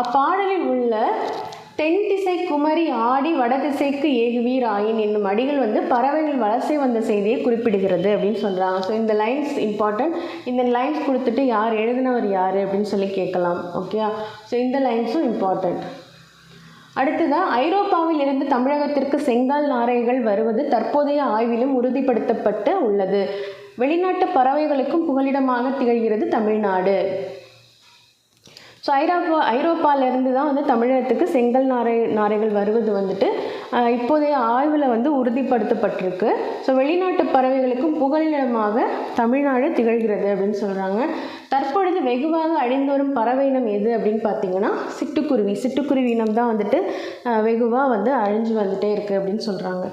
அப்பாடலில் உள்ள தென் திசை குமரி ஆடி வடதிசைக்கு ஏகுவீர் ஆயின் என்னும் அடிகள் வந்து பறவைகள் வலசை வந்த செய்தியை குறிப்பிடுகிறது அப்படின்னு சொல்கிறாங்க. ஸோ இந்த லைன்ஸ் இம்பார்ட்டன்ட். இந்த லைன்ஸ் கொடுத்துட்டு யார் எழுதினவர் யார் அப்படின்னு சொல்லி கேட்கலாம். ஓகே, ஸோ இந்த லைன்ஸும் இம்பார்ட்டன்ட். அடுத்ததாக, ஐரோப்பாவில் இருந்து தமிழகத்திற்கு செங்கால் நாரைகள் வருவது தற்போதைய ஆய்விலும் உறுதிப்படுத்தப்பட்டு உள்ளது. வெளிநாட்டு பறவைகளுக்கும் புகலிடமாக திகழ்கிறது தமிழ்நாடு. ஸோ ஐரோப்பாவிலேருந்து தான் வந்து தமிழகத்துக்கு செங்கல் நாரைகள் வருவது வந்துட்டு இப்போதைய ஆய்வில் வந்து உறுதிப்படுத்தப்பட்டிருக்கு. ஸோ வெளிநாட்டு பறவைகளுக்கும் புகலிடமாக தமிழ்நாடு திகழ்கிறது அப்படின்னு சொல்கிறாங்க. தற்பொழுது வெகுவாக அழிந்து வரும் பறவை இனம் எது அப்படின்னு பார்த்தீங்கன்னா சிட்டுக்குருவி. சிட்டுக்குருவி இனம் தான் வந்துட்டு வெகுவாக வந்து அழிஞ்சு வந்துட்டே இருக்குது அப்படின்னு சொல்கிறாங்க.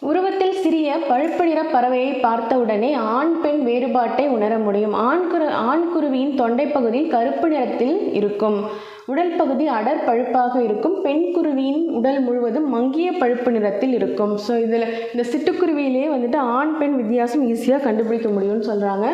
உருவத்தில் சிறிய பழுப்பு நிற பறவையை பார்த்தவுடனே ஆண் பெண் வேறுபாட்டை உணர முடியும். ஆண்குருவியின் தொண்டை பகுதியில் கருப்பு நிறத்தில் இருக்கும். உடல் பகுதி அடர் பழுப்பாக இருக்கும். பெண் குருவியின் உடல் முழுவதும் மங்கிய பழுப்பு நிறத்தில் இருக்கும். ஸோ இதில் இந்த சிட்டுக்குருவியிலேயே வந்துட்டு ஆண் பெண் வித்தியாசம் ஈஸியாக கண்டுபிடிக்க முடியும்னு சொல்கிறாங்க.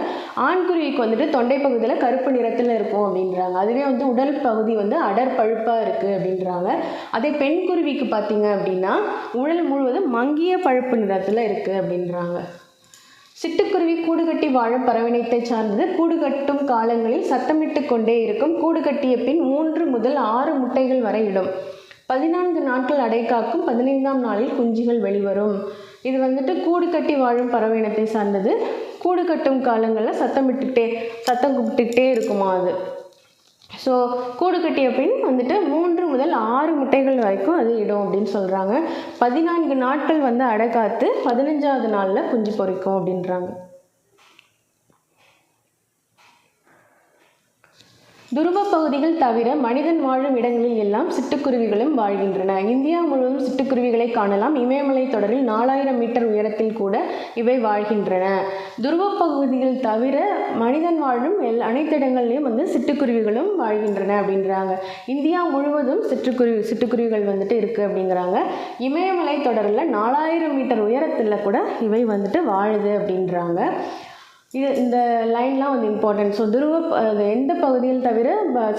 ஆண்குருவிக்கு வந்துட்டு தொண்டை பகுதியில் கருப்பு நிறத்தில் இருக்கும் அப்படின்றாங்க. அதுவே வந்து உடல் பகுதி வந்து அடர் பழுப்பாக இருக்குது அப்படின்றாங்க. அதே பெண் குருவிக்கு பார்த்தீங்க அப்படின்னா உடல் முழுவதும் மங்கிய பழுப்பு நிறத்தில் இருக்குது அப்படின்றாங்க. சிட்டுக்குருவி கூடு கட்டி வாழும் பறவையினத்தை சார்ந்தது. கூடு கட்டும் காலங்களில் சத்தமிட்டு கொண்டே இருக்கும். கூடு கட்டிய பின் 3 முதல் 6 முட்டைகள் வரை இடும். 14 நாட்கள் அடைக்காக்கும். 15ஆம் நாளில் குஞ்சுகள் வெளிவரும். இது வந்துட்டு கூடு கட்டி வாழும் பறவையினத்தை சார்ந்தது. கூடு கட்டும் காலங்களில் சத்தம் கும்பிட்டுக்கிட்டே இருக்குமா அது. ஸோ கூடு கட்டிய பின் வந்துட்டு 3 முதல் 6 முட்டைகள் வரைக்கும் அது இடும் அப்படின்னு சொல்கிறாங்க. 14 நாட்கள் வந்து அடைக்காத்து 15ஆவது நாளில் குஞ்சு பொரிக்கும் அப்படின்றாங்க. துருவ பகுதிகள் தவிர மனிதன் வாழும் இடங்களில் எல்லாம் சிட்டுக்குருவிகளும் வாழ்கின்றன. இந்தியா முழுவதும் சிட்டுக்குருவிகளை காணலாம். இமயமலை தொடரில் 4000 மீட்டர் உயரத்தில் கூட இவை வாழ்கின்றன. துருவ பகுதிகள் தவிர மனிதன் வாழும் அனைத்து இடங்கள்லையும் வந்து சிட்டுக்குருவிகளும் வாழ்கின்றன அப்படின்றாங்க. இந்தியா முழுவதும் சிட்டுக்குருவிகள் வந்துட்டு இருக்குது அப்படிங்கிறாங்க. இமயமலை தொடரில் 4000 மீட்டர் உயரத்தில் கூட இவை வந்துட்டு வாழுது அப்படின்றாங்க. இந்த லைன்லாம் வந்து இம்பார்ட்டன்ட். ஸோ எந்த பகுதிகள் தவிர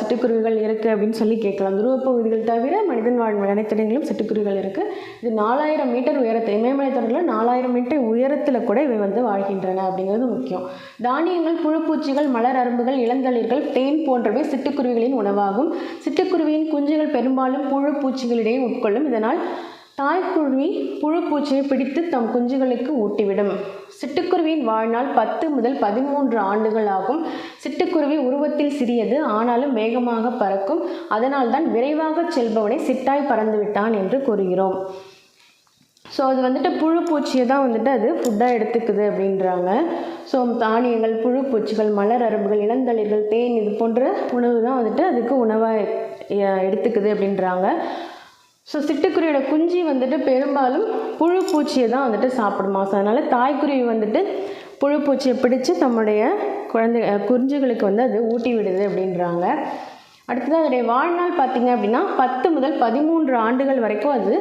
சிட்டுக்குருவிகள் இருக்குது அப்படின்னு சொல்லி கேட்கலாம். துருவ பகுதிகள் தவிர மனிதன் வாழும் அனைத்து இடங்களிலும் சிட்டுக்குருவிகள் இருக்குது. இது 4000 மீட்டர் உயரத்தில், இமயமலை தொடரில் 4000 மீட்டர் உயரத்தில் கூட இவை வந்து வாழ்கின்றன அப்படிங்கிறது முக்கியம். தானியங்கள், புழுப்பூச்சிகள், மலர் அரும்புகள், இளந்தளிர்கள், தேன் போன்றவை சிட்டுக்குருவிகளின் உணவாகும். சிட்டுக்குருவியின் குஞ்சுகள் பெரும்பாலும் புழுப்பூச்சிகளிடையே உட்கொள்ளும். இதனால் தாய்க்குருவி புழுப்பூச்சியை பிடித்து தம் குஞ்சுகளுக்கு ஊட்டிவிடும். சிட்டுக்குருவியின் வாழ்நாள் 10 முதல் 13 ஆண்டுகள் ஆகும். சிட்டுக்குருவி உருவத்தில் சிறியது, ஆனாலும் வேகமாக பறக்கும். அதனால் தான் விரைவாக செல்பவனை சிட்டாய் பறந்து விட்டான் என்று கூறுகிறோம். ஸோ அது வந்துட்டு புழுப்பூச்சியை தான் வந்துட்டு அது ஃபுட்டாக எடுத்துக்குது அப்படின்றாங்க. ஸோ தானியங்கள், புழுப்பூச்சிகள், மலர் அரும்புகள், இளந்தளிர்கள், தேன் இது போன்ற உணவு தான் வந்துட்டு அதுக்கு உணவாக எடுத்துக்குது அப்படின்றாங்க. ஸோ சிட்டுக்குருவியோட குஞ்சு வந்துட்டு பெரும்பாலும் புழுப்பூச்சியை தான் வந்துட்டு சாப்பிடுமா. ஸோ அதனால் தாய்க்குருவி வந்துட்டு புழுப்பூச்சியை பிடிச்சி தம்முடைய குஞ்சுகளுக்கு வந்து அது ஊட்டி விடுது அப்படின்றாங்க. அடுத்தது அதோடைய வாழ்நாள் பார்த்திங்க அப்படின்னா 10 முதல் 13 ஆண்டுகள் வரைக்கும் அது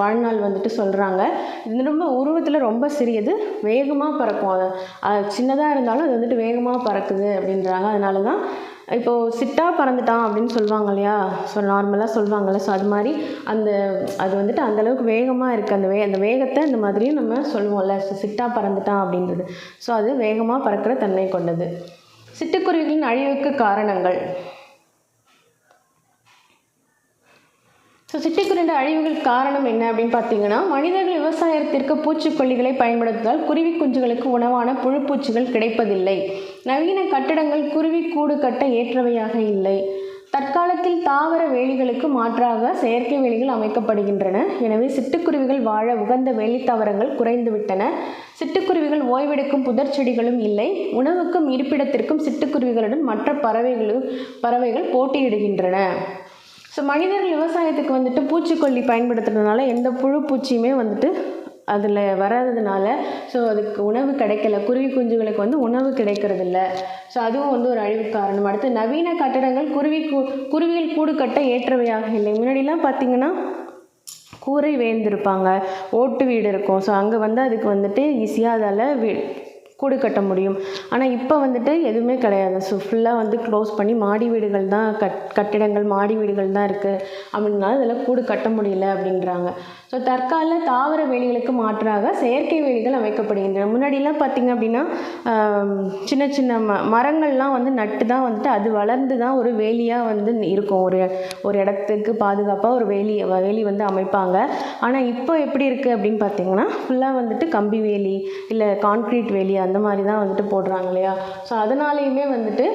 வாழ்நாள் வந்துட்டு சொல்கிறாங்க. இது ரொம்ப உருவத்தில் ரொம்ப சிறியது, வேகமாக பறக்கும். அது சின்னதாக இருந்தாலும் அது வந்துட்டு வேகமாக பறக்குது அப்படின்றாங்க. அதனால தான் இப்போது சிட்டாக பறந்துட்டான் அப்படின்னு சொல்லுவாங்க இல்லையா. ஸோ நார்மலாக சொல்லுவாங்கள்ல. ஸோ அது மாதிரி அது வந்துட்டு அந்தளவுக்கு வேகமாக இருக்குது. அந்த வேகத்தை இந்த மாதிரியும் நம்ம சொல்லுவோம்ல. ஸோ சிட்டாக பறந்துட்டான் அப்படின்றது. ஸோ அது வேகமாக பறக்கிற தன்மை கொண்டது. சிட்டுக்குருவிகளின் அழிவுக்கு காரணங்கள். ஸோ சிட்டுக்குருவியோட அழிவுகள் காரணம் என்ன அப்படின்னு பார்த்தீங்கன்னா, மனிதர்கள் விவசாயத்திற்கு பூச்சிக்கொல்லிகளை பயன்படுத்துவதால் குருவி குஞ்சுகளுக்கு உணவான புழுப்பூச்சிகள் கிடைப்பதில்லை. நவீன கட்டடங்கள் குருவி கூடு கட்ட ஏற்றவையாக இல்லை. தற்காலத்தில் தாவர வேலிகளுக்கு மாற்றாக செயற்கை வேலிகள் அமைக்கப்படுகின்றன. எனவே சிட்டுக்குருவிகள் வாழ உகந்த வேலித்தாவரங்கள் குறைந்துவிட்டன. சிட்டுக்குருவிகள் ஓய்வெடுக்கும் புதர் செடிகளும் இல்லை. உணவுக்கும் இருப்பிடத்திற்கும் சிட்டுக்குருவிகளுடன் மற்ற பறவைகள் போட்டியிடுகின்றன. ஸோ மனிதர்கள் விவசாயத்துக்கு வந்துட்டு பூச்சிக்கொல்லி பயன்படுத்துறதுனால எந்த புழு பூச்சியுமே வந்துட்டு அதில் வராததுனால ஸோ அதுக்கு உணவு கிடைக்கல, குருவி குஞ்சுகளுக்கு வந்து உணவு கிடைக்கிறதில்ல. ஸோ அதுவும் வந்து ஒரு அழிவு காரணம். அடுத்து நவீன கட்டடங்கள் குருவிகள் கூடு கட்ட ஏற்றவையாக இல்லை. முன்னாடிலாம் பார்த்திங்கன்னா கூரை வேந்திருப்பாங்க, ஓட்டு வீடு இருக்கும். ஸோ அங்கே வந்து அதுக்கு வந்துட்டு ஈஸியாக அதால் கூடு கட்ட முடியும். ஆனால் இப்போ வந்துட்டு எதுவுமே கிடையாது. ஸோ ஃபுல்லாக வந்து க்ளோஸ் பண்ணி மாடி வீடுகள் தான் கட்டிடங்கள் மாடி வீடுகள் தான் இருக்குது அப்படின்னால இதில் கூடு கட்ட முடியல அப்படின்றாங்க. ஸோ தற்கால தாவர வேலிகளுக்கு மாற்றாக செயற்கை வேலிகள் அமைக்கப்படுகின்றன. முன்னாடிலாம் பார்த்திங்க அப்படின்னா சின்ன சின்ன மரங்கள்லாம் வந்து நட்டு தான் வந்துட்டு அது வளர்ந்து தான் ஒரு வேலியாக வந்து இருக்கும். ஒரு இடத்துக்கு பாதுகாப்பாக ஒரு வேலி வந்து அமைப்பாங்க. ஆனால் இப்போ எப்படி இருக்குது அப்படின்னு பார்த்திங்கன்னா ஃபுல்லாக வந்துட்டு கம்பி வேலி இல்லை கான்க்ரீட் வேலி அந்த மாதிரி தான் வந்துட்டு போடுறாங்க இல்லையா. ஸோ அதனாலேயுமே வந்துட்டு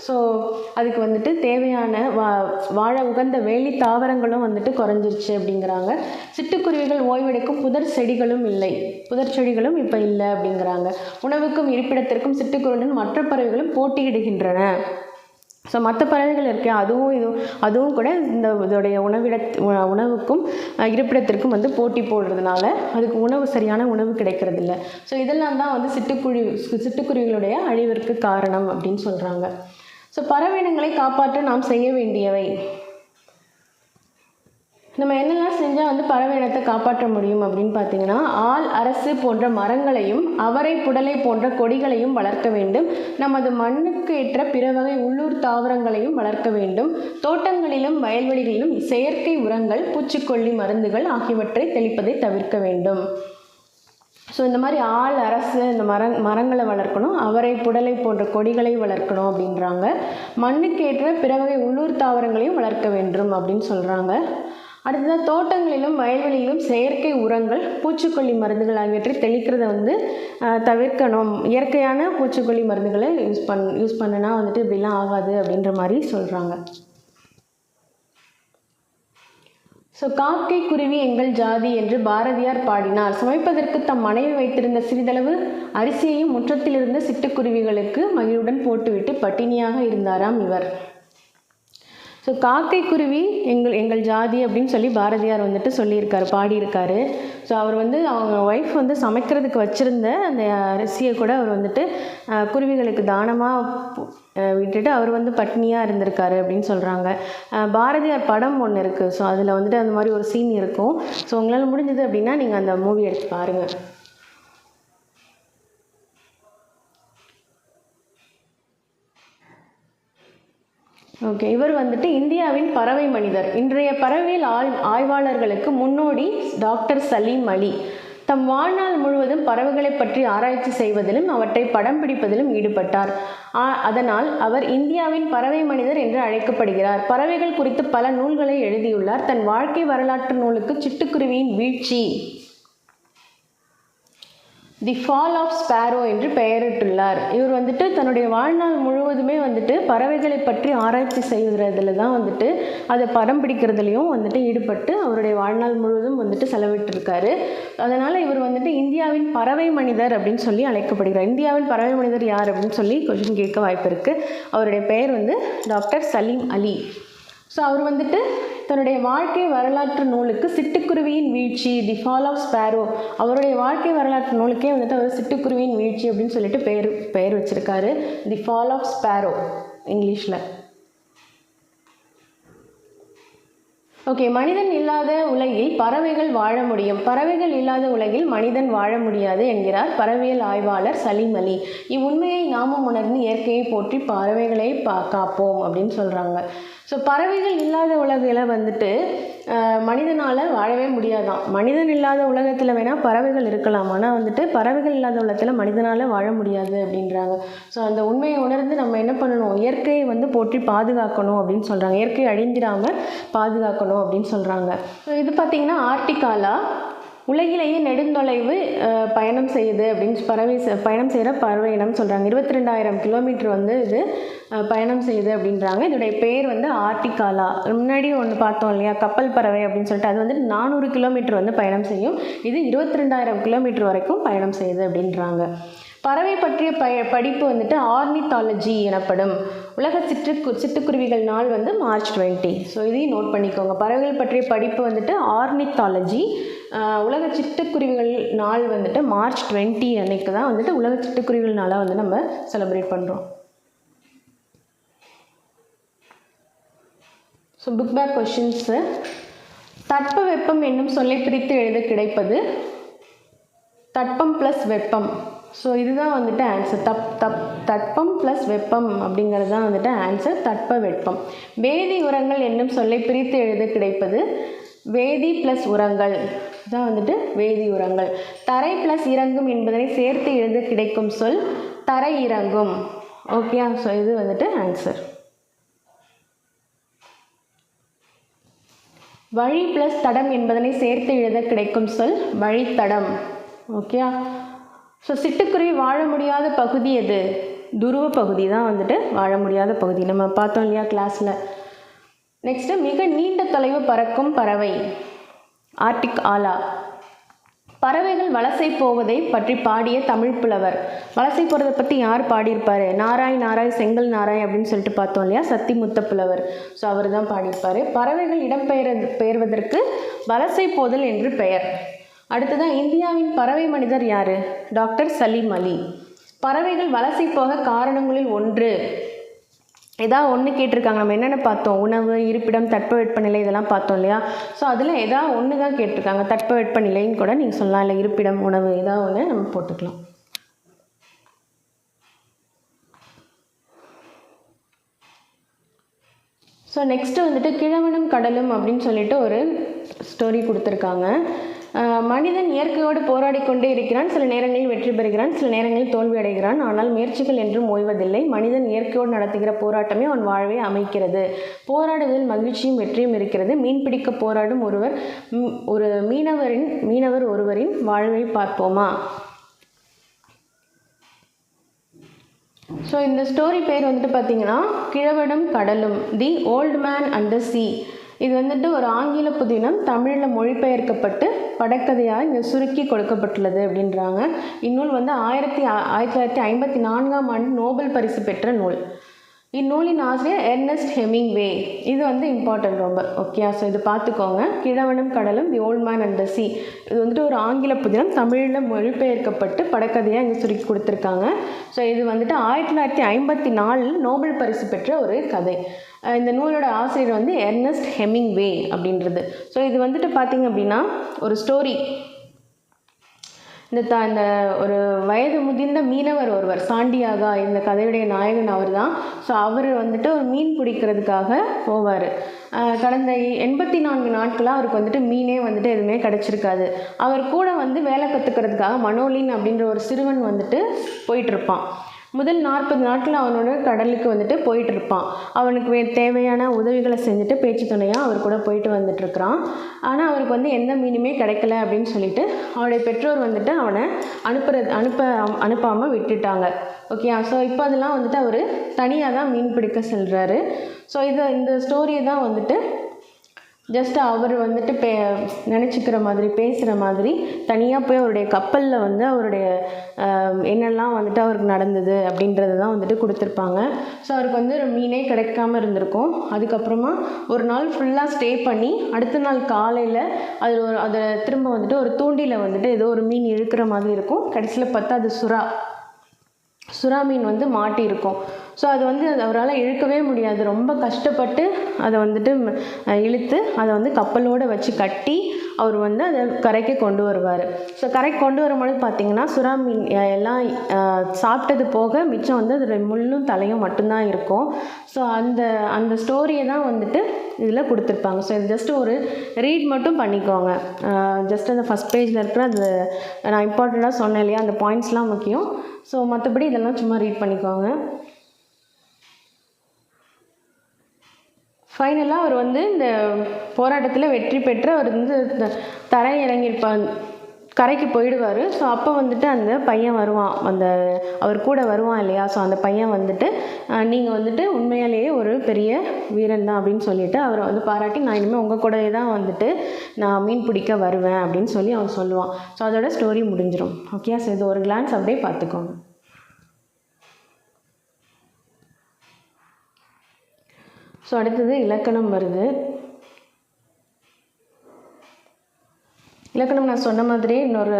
ஸோ அதுக்கு வந்துட்டு தேவையான வாழ உகந்த வேலி தாவரங்களும் வந்துட்டு குறைஞ்சிருச்சு அப்படிங்கிறாங்க. சிட்டுக்குருவிகள் ஓய்வெடுக்கும் புதர் செடிகளும் இப்போ இல்லை அப்படிங்கிறாங்க. உணவுக்கும் இருப்பிடத்திற்கும் சிட்டுக்குருவியுடன் மற்ற பறவைகளும் போட்டியிடுகின்றன. ஸோ மற்ற பறவைகள் இருக்கே அதுவும் கூட இதோடைய உணவுக்கும் இருப்பிடத்திற்கும் வந்து போட்டி போடுறதுனால அதுக்கு சரியான உணவு கிடைக்கிறதில்ல. ஸோ இதெல்லாம் தான் வந்து சிட்டுக்குருவிகளுடைய அழிவிற்கு காரணம் அப்படின்னு சொல்கிறாங்க. ஸோ பறவையினங்களை காப்பாற்ற நாம் செய்ய வேண்டியவை, நம்ம என்னெல்லாம் செஞ்சால் வந்து பறவை இனத்தை காப்பாற்ற முடியும் அப்படின்னு பார்த்தீங்கன்னா ஆல் அரசு போன்ற மரங்களையும் அவரை புடலை போன்ற கொடிகளையும் வளர்க்க வேண்டும். நமது மண்ணுக்கு ஏற்ற பிற வகை உள்ளூர் தாவரங்களையும் வளர்க்க வேண்டும். தோட்டங்களிலும் வயல்வெளிகளிலும் செயற்கை உரங்கள், பூச்சிக்கொல்லி மருந்துகள் ஆகியவற்றை தெளிப்பதை தவிர்க்க வேண்டும். ஸோ இந்த மாதிரி ஆள் அரசு இந்த மரங்களை வளர்க்கணும், அவரை புடலை போன்ற கொடிகளை வளர்க்கணும் அப்படின்றாங்க. மண்ணுக்கேற்ற பிற வகை உள்ளூர் தாவரங்களையும் வளர்க்க வேண்டும் அப்படின்னு சொல்கிறாங்க. அடுத்ததாக தோட்டங்களிலும் வயல்வெளியிலும் செயற்கை உரங்கள், பூச்சிக்கொல்லி மருந்துகள் ஆகியவற்றை தெளிக்கிறத வந்து தவிர்க்கணும். இயற்கையான பூச்சிக்கொல்லி மருந்துகளை யூஸ் பண்ணினா வந்துட்டு இப்படிலாம் ஆகாது அப்படின்ற மாதிரி சொல்கிறாங்க. ஸோ காக்கை குருவி எங்கள் ஜாதி என்று பாரதியார் பாடினார். சமைப்பதற்கு தம் மனைவி வைத்திருந்த சிறிதளவு அரிசியையும் முற்றத்தில் இருந்த சிட்டுக்குருவிகளுக்கு மகிழுடன் போட்டுவிட்டு பட்டினியாக இருந்தாராம் இவர். ஸோ காக்கை குருவி எங்கள் ஜாதி அப்படின்னு சொல்லி பாரதியார் வந்துட்டு பாடியிருக்காரு. ஸோ அவர் வந்து அவங்க ஒய்ஃப் வந்து சமைக்கிறதுக்கு வச்சுருந்த அந்த அரிசியை கூட அவர் வந்துட்டு குருவிகளுக்கு தானமாக விட்டுட்டு அவர் வந்து பட்னியாக இருந்திருக்காரு அப்படின்னு சொல்கிறாங்க. பாரதியார் படம் ஒன்று இருக்குது. ஸோ அதில் வந்துட்டு அந்த மாதிரி ஒரு சீன் இருக்கும். ஸோ உங்களால் முடிஞ்சது அப்படின்னா நீங்கள் அந்த மூவி எடுத்து பாருங்கள். ஓகே, இவர் வந்துட்டு இந்தியாவின் பறவை மனிதர். இன்றைய பறவையியல் ஆய்வாளர்களுக்கு முன்னோடி டாக்டர் சலீம் அலி. தம் வாழ்நாள் முழுவதும் பறவைகளை பற்றி ஆராய்ச்சி செய்வதிலும் அவற்றை படம் பிடிப்பதிலும் ஈடுபட்டார். அதனால் அவர் இந்தியாவின் பறவை மனிதர் என்று அழைக்கப்படுகிறார். பறவைகள் குறித்து பல நூல்களை எழுதியுள்ளார். தன் வாழ்க்கை வரலாற்று நூலுக்கு சிட்டுக்குருவியின் வீழ்ச்சி, தி ஃபால் ஆஃப் ஸ்பேரோ என்று பெயரிட்டுள்ளார். இவர் வந்துட்டு தன்னுடைய வாழ்நாள் முழுவதுமே வந்துட்டு பறவைகளை பற்றி ஆராய்ச்சி செய்வதில் தான் வந்துட்டு அதை படம் பிடிக்கிறதுலையும் வந்துட்டு ஈடுபட்டு அவருடைய வாழ்நாள் முழுவதும் வந்துட்டு செலவிட்டிருக்காரு. அதனால் இவர் வந்துட்டு இந்தியாவின் பறவை மனிதர் அப்படின்னு சொல்லி அழைக்கப்படுகிறார். இந்தியாவின் பறவை மனிதர் யார் அப்படின்னு சொல்லி கொஸ்டின் கேட்க வாய்ப்பு இருக்குது. அவருடைய பெயர் வந்து டாக்டர் சலீம் அலி. ஸோ அவர் வந்துட்டு தன்னுடைய வாழ்க்கை வரலாற்று நூலுக்கு சிட்டுக்குருவியின் வீழ்ச்சி, தி ஃபால் ஆஃப் ஸ்பேரோ, அவருடைய வாழ்க்கை வரலாற்று நூலுக்கே வந்துட்டு அவர் சிட்டுக்குருவியின் வீழ்ச்சி அப்படின்னு சொல்லிட்டு பெயர் வச்சிருக்காரு. தி ஃபால் ஆஃப் ஸ்பேரோ இங்கிலீஷில். ஓகே, மனிதன் இல்லாத உலகில் பறவைகள் வாழ முடியும், பறவைகள் இல்லாத உலகில் மனிதன் வாழ முடியாது என்கிறார் பறவையியல் ஆய்வாளர் சலீம் அலி. இவ்வுண்மையை நாமும் உணர்ந்து இயற்கையை போற்றி பறவைகளை காப்போம் அப்படின்னு சொல்கிறாங்க. ஸோ பறவைகள் இல்லாத உலகில் வந்துட்டு மனிதனால் வாழவே முடியாதான். மனிதன் இல்லாத உலகத்தில் வேணால் பறவைகள் இருக்கலாம், ஆனால் வந்துட்டு பறவைகள் இல்லாத உலகத்தில் மனிதனால் வாழ முடியாது அப்படின்றாங்க. ஸோ அந்த உண்மையை உணர்ந்து நம்ம என்ன பண்ணணும், இயற்கையை வந்து போற்றி பாதுகாக்கணும் அப்படின்னு சொல்கிறாங்க. இயற்கையை அழிஞ்சிடாமல் பாதுகாக்கணும் அப்படின்னு சொல்கிறாங்க. ஸோ இது பார்த்திங்கன்னா ஆர்டிகாலா உலகிலேயே நெடுந்தொலைவு பயணம் செய்யுது அப்படின்னு பயணம் செய்கிற பறவை இனம் சொல்கிறாங்க. 22,000 கிலோமீட்டர் வந்து இது பயணம் செய்யுது அப்படின்றாங்க. இதோடைய பேர் வந்து ஆர்டிகாலா. முன்னாடி ஒன்று பார்த்தோம் இல்லையா, கப்பல் பறவை அப்படின்னு சொல்லிட்டு, அது வந்து 400 கிலோமீட்டர் வந்து பயணம் செய்யும். இது 22,000 கிலோமீட்டர் வரைக்கும் பயணம் செய்யுது அப்படின்றாங்க. பறவை பற்றிய படிப்பு வந்துட்டு ஆர்னித்தாலஜி எனப்படும். உலக சிட்டுக்குருவிகள் நாள் வந்து மார்ச் 20. ஸோ இதையும் நோட் பண்ணிக்கோங்க. பறவைகள் பற்றிய படிப்பு வந்துட்டு ஆர்னித்தாலஜி, உலக சிட்டுக்குருவிகள் நாள் வந்துட்டு மார்ச் 20 அன்னைக்கு தான் வந்துட்டு உலக சிட்டுக்குருவிகள் நாளாக வந்து நம்ம செலிப்ரேட் பண்ணுறோம். So book back questions. தட்பவெப்பம் என்னும் சொல்லை பிரித்து எழுத கிடைப்பது தட்பம் ப்ளஸ் வெப்பம். ஸோ இதுதான் வந்துட்டு ஆன்சர். தட்பம் ப்ளஸ் வெப்பம் அப்படிங்கிறது தான் வந்துட்டு ஆன்சர், தட்ப வெப்பம். வேதி உரங்கள் என்னும் சொல்லை பிரித்து எழுத கிடைப்பது வேதி ப்ளஸ் உரங்கள் தான் வந்துட்டு வேதி உரங்கள். தரை ப்ளஸ் இறங்கும் என்பதனை சேர்த்து எழுத கிடைக்கும் சொல் தரை இறங்கும். ஓகே, ஸோ இது வந்துட்டு ஆன்சர். வழி ப்ளஸ் தடம் என்பதனை சேர்த்து எழுத கிடைக்கும் சொல் வழித்தடம். ஓகே, ஸோ சிட்டுக்குருவி வாழ முடியாத பகுதி எது? துருவ பகுதி தான் வந்துட்டு வாழ முடியாத பகுதி, நம்ம பார்த்தோம் இல்லையா கிளாஸில். நெக்ஸ்ட்டு, மிக நீண்ட தொலைவு பறக்கும் பறவை ஆர்டிக் ஆலா. பறவைகள் வலசை போவதை பற்றி பாடிய தமிழ் புலவர். வலசை போகிறத பற்றி யார் பாடியிருப்பார்? நாராய் நாராய் செங்கல் நாராய் அப்படின்னு சொல்லிட்டு பார்த்தோம் இல்லையா, சத்திமுத்த புலவர். ஸோ அவர் தான் பாடியிருப்பார். பறவைகள் இடம்பெயர்வதற்கு வலசை போதல் என்று பெயர். அடுத்ததான், இந்தியாவின் பறவை மனிதர் யார்? டாக்டர் சலீம் அலி. பறவைகள் வலசை போக காரணங்களில் ஒன்று ஏதாவது ஒன்று கேட்டிருக்காங்க. நம்ம என்னென்ன பார்த்தோம்? உணவு, இருப்பிடம், தட்பவெப்பநிலை இதெல்லாம் பார்த்தோம் இல்லையா. ஸோ அதில் ஏதாவது ஒன்று தான் கேட்டிருக்காங்க. தட்பவெப்பநிலைன்னு கூட நீங்கள் சொல்லலாம், இல்லை இருப்பிடம், உணவு ஏதாவது ஒன்று நம்ம போட்டுக்கலாம். ஸோ நெக்ஸ்ட்டு வந்துட்டு கிழவனும் கடலும் அப்படின்னு சொல்லிட்டு ஒரு ஸ்டோரி கொடுத்துருக்காங்க. மனிதன் இயற்கையோடு போராடி கொண்டே இருக்கிறான். சில நேரங்களில் வெற்றி பெறுகிறான், சில நேரங்களில் தோல்வி அடைகிறான். ஆனால் முயற்சிகள் என்றும் ஓய்வதில்லை. மனிதன் இயற்கையோடு நடத்துகிற போராட்டமே அவன் வாழ்வை அமைக்கிறது. போராடுவதில் மகிழ்ச்சியும் வெற்றியும் இருக்கிறது. மீன்பிடிக்க போராடும் ஒரு மீனவர் ஒருவரின் வாழ்வை பார்ப்போமா. ஸோ இந்த ஸ்டோரி பேர் வந்துட்டு பார்த்தீங்கன்னா கிழவனும் கடலும், தி ஓல்ட் மேன் அண்ட் த சீ. இது வந்துட்டு ஒரு ஆங்கில புதினம் தமிழில் மொழிபெயர்க்கப்பட்டு படக்கதையாக இங்கே சுருக்கி கொடுக்கப்பட்டுள்ளது அப்படின்றாங்க. இந்நூல் வந்து 1954 நோபல் பரிசு பெற்ற நூல். இந்நூலின் ஆசிரியர் எர்னஸ்ட் ஹெமிங்வே. இது வந்து இம்பார்ட்டன்ட் ரொம்ப. ஓகே, ஸோ இது பார்த்துக்கோங்க. கிழவனும் கடலும், தி ஓல்ட் மேன் அண்ட் த சீ. இது வந்துட்டு ஒரு ஆங்கில புதினம் தமிழில் மொழிபெயர்க்கப்பட்டு படக்கதையாக இங்கே சுருக்கி கொடுத்துருக்காங்க. ஸோ இது வந்துட்டு 1954 நோபல் பரிசு பெற்ற ஒரு கதை. இந்த நூலோட ஆசிரியர் வந்து எர்னஸ்ட் ஹெமிங்வே அப்படின்றது. ஸோ இது வந்துட்டு பார்த்திங்க அப்படின்னா ஒரு ஸ்டோரி. இந்த ஒரு வயது முதிர்ந்த மீனவர் ஒருவர், சாண்டியாகா, இந்த கதையுடைய நாயகன் அவர் தான். ஸோ அவர் வந்துட்டு ஒரு மீன் பிடிக்கிறதுக்காக போவார். கடந்த 84 நாட்களாக அவருக்கு வந்துட்டு மீனே வந்துட்டு எதுவுமே கிடச்சிருக்காது. அவர் கூட வந்து வேலை கற்றுக்கிறதுக்காக மனோலின் அப்படின்ற ஒரு சிறுவன் வந்துட்டு போயிட்டுருப்பான். முதல் 40 நாட்கள் அவனோட கடலுக்கு வந்துட்டு போயிட்டுருப்பான். அவனுக்கு தேவையான உதவிகளை செஞ்சுட்டு பேச்சு துணையாக அவர் கூட போயிட்டு வந்துட்டுருக்கிறான். ஆனால் அவருக்கு வந்து எந்த மீனுமே கிடைக்கல அப்படின்னு சொல்லிட்டு அவனுடைய பெற்றோர் வந்துட்டு அவனை அனுப்பாமல் விட்டுட்டாங்க. ஓகே, ஸோ இப்போ அதெல்லாம் வந்துட்டு அவர் தனியாக தான் மீன் பிடிக்க செல்கிறாரு. ஸோ இந்த ஸ்டோரியை தான் வந்துட்டு ஜஸ்ட் அவர் வந்துட்டு நினச்சிக்கிற மாதிரி, பேசுகிற மாதிரி தனியாக போய் அவருடைய கப்பலில் வந்து அவருடைய என்னெல்லாம் வந்துட்டு அவருக்கு நடந்தது அப்படின்றது தான் வந்துட்டு கொடுத்துருப்பாங்க. ஸோ அவருக்கு வந்து மீனே கிடைக்காம இருந்திருக்கும். அதுக்கப்புறமா ஒரு நாள் ஃபுல்லாக ஸ்டே பண்ணி அடுத்த நாள் காலையில் அதை திரும்ப வந்துட்டு ஒரு தூண்டியில் வந்துட்டு ஏதோ ஒரு மீன் இழுக்கிற மாதிரி இருக்கும். கடைசியில் பார்த்தா அது சுறா மீன் வந்து மாட்டியிருக்கும். ஸோ அது வந்து அவரால் இழுக்கவே முடியாது. ரொம்ப கஷ்டப்பட்டு அதை வந்துட்டு இழுத்து அதை வந்து கப்பலோடு வச்சு கட்டி அவர் வந்து அதை கரைக்கு கொண்டு வருவார். ஸோ கரைக்கு கொண்டு வரும்பொழுது பார்த்திங்கன்னா சுறா மீன் எல்லாம் சாப்பிட்டது போக மிச்சம் வந்து அது முள்ளும் தலையும் மட்டும்தான் இருக்கும். ஸோ அந்த ஸ்டோரியை தான் வந்துட்டு இதில் கொடுத்துருப்பாங்க. ஸோ இது ஜஸ்ட்டு ஒரு ரீட் மட்டும் பண்ணிக்கோங்க. ஜஸ்ட் அந்த ஃபஸ்ட் பேஜில் இருக்கிற அது நான் இம்பார்ட்டண்ட்டாக சொன்னேன் இல்லையா, அந்த பாயிண்ட்ஸ்லாம் முக்கியம். ஸோ மற்றபடி இதெல்லாம் சும்மா ரீட் பண்ணிக்கோங்க. ஃபைனலாக அவர் வந்து இந்த போராட்டத்தில் வெற்றி பெற்று அவர் வந்து தரை இறங்கியிருப்பார், கரைக்கு போயிடுவார். ஸோ அப்போ வந்துட்டு அந்த பையன் வருவான், அவர் கூட வருவான் இல்லையா. ஸோ அந்த பையன் வந்துட்டு நீங்கள் வந்துட்டு உண்மையாலேயே ஒரு பெரிய வீரன் தான் அப்படின்னு சொல்லிட்டு அவரை வந்து பாராட்டி, நான் இனிமேல் உங்கள் கூடவே தான் வந்துட்டு நான் மீன் பிடிக்க வருவேன் அப்படின்னு சொல்லி அவன் சொல்லுவான். ஸோ அதோட ஸ்டோரி முடிஞ்சிடும். ஓகே, ஸோ இது ஒரு கிளான்ஸ் அப்படியே பார்த்துக்கோங்க. ஸோ அடுத்தது இலக்கணம் வருது. இலக்கணம் நான் சொன்ன மாதிரியே இன்னொரு